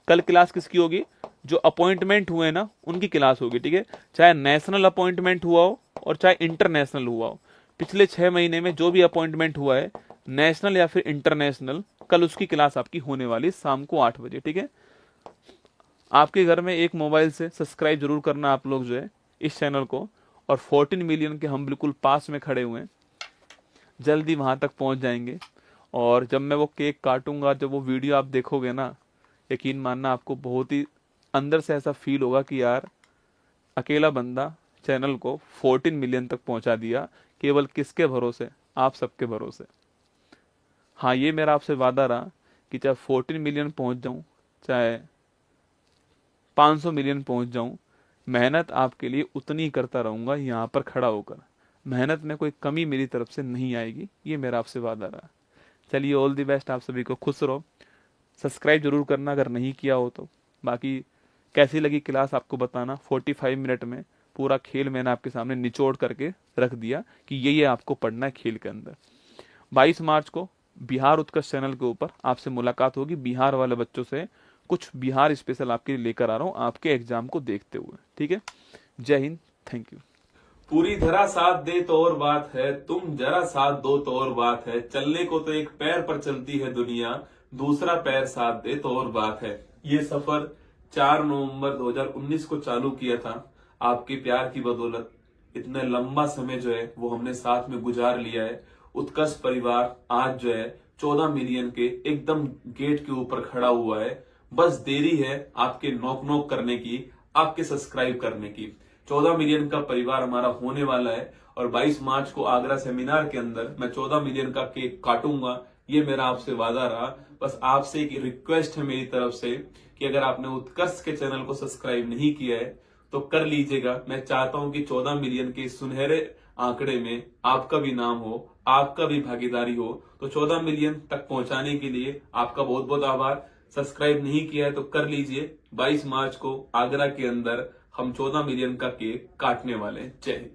कल क्लास किसकी होगी? जो अपॉइंटमेंट हुए ना उनकी क्लास होगी। ठीक है, चाहे नेशनल अपॉइंटमेंट हुआ हो और चाहे इंटरनेशनल हुआ हो, पिछले 6 महीने में जो भी अपॉइंटमेंट हुआ है नेशनल या फिर इंटरनेशनल, कल उसकी क्लास आपकी होने वाली है शाम को 8 बजे। ठीक है, आपके घर में एक मोबाइल से सब्सक्राइब जरूर करना आप लोग जो है इस चैनल को, और 14 मिलियन के हम बिल्कुल पास में खड़े हुए हैं, जल्दी वहां तक पहुंच जाएंगे। और जब मैं वो केक काटूंगा, जब वो वीडियो आप देखोगे ना, यकीन मानना आपको बहुत ही अंदर से ऐसा फील होगा कि यार अकेला बंदा चैनल को 14 मिलियन तक पहुंचा दिया, केवल किसके भरोसे? आप सबके भरोसे। हाँ, ये मेरा आपसे वादा रहा कि चाहे 14 मिलियन पहुंच जाऊं, चाहे 500 मिलियन पहुंच जाऊं, मेहनत आपके लिए उतनी करता रहूंगा यहाँ पर खड़ा होकर। मेहनत में कोई कमी मेरी तरफ से नहीं आएगी, ये मेरा आपसे वादा रहा। चलिए, ऑल दी बेस्ट, आप सभी को खुश रहो। सब्सक्राइब जरूर करना अगर नहीं किया हो तो। बाकी कैसी लगी क्लास आपको बताना। 45 मिनट में पूरा खेल मैंने आपके सामने निचोड़ करके रख दिया कि ये आपको पढ़ना है खेल के अंदर। 22 मार्च को बिहार उत्कर्ष चैनल के ऊपर आपसे मुलाकात होगी। बिहार वाले बच्चों से कुछ बिहार स्पेशल आपके लिए लेकर आ रहा हूँ आपके एग्जाम को देखते हुए। ठीक है, जय हिंद, थैंक यू। पूरी धरा साथ दे तो और बात है, तुम जरा साथ दो तो और बात है, चलने को तो एक पैर पर चलती है दुनिया, दूसरा पैर साथ दे तो और बात है। ये सफर 4 नवंबर 2019 को चालू किया था। आपके प्यार की बदौलत इतना लंबा समय जो है वो हमने साथ में गुजार लिया है। उत्कर्ष परिवार आज जो है 14 मिलियन के एकदम गेट के ऊपर खड़ा हुआ है। बस देरी है आपके नॉक नॉक करने की, आपके सब्सक्राइब करने की। 14 मिलियन का परिवार हमारा होने वाला है और 22 मार्च को आगरा सेमिनार के अंदर मैं 14 मिलियन का केक काटूंगा। ये मेरा आपसे वादा रहा। बस आपसे एक रिक्वेस्ट है मेरी तरफ से कि अगर आपने उत्कर्ष के चैनल को सब्सक्राइब नहीं किया है तो कर लीजिएगा। मैं चाहता हूं कि 14 मिलियन के सुनहरे आंकड़े में आपका भी नाम हो, आपका भी भागीदारी हो। तो 14 मिलियन तक पहुंचाने के लिए आपका बहुत बहुत आभार। सब्सक्राइब नहीं किया है तो कर लीजिए। 22 मार्च को आगरा के अंदर हम 14 मिलियन का केक काटने वाले हैं। जय हिंद।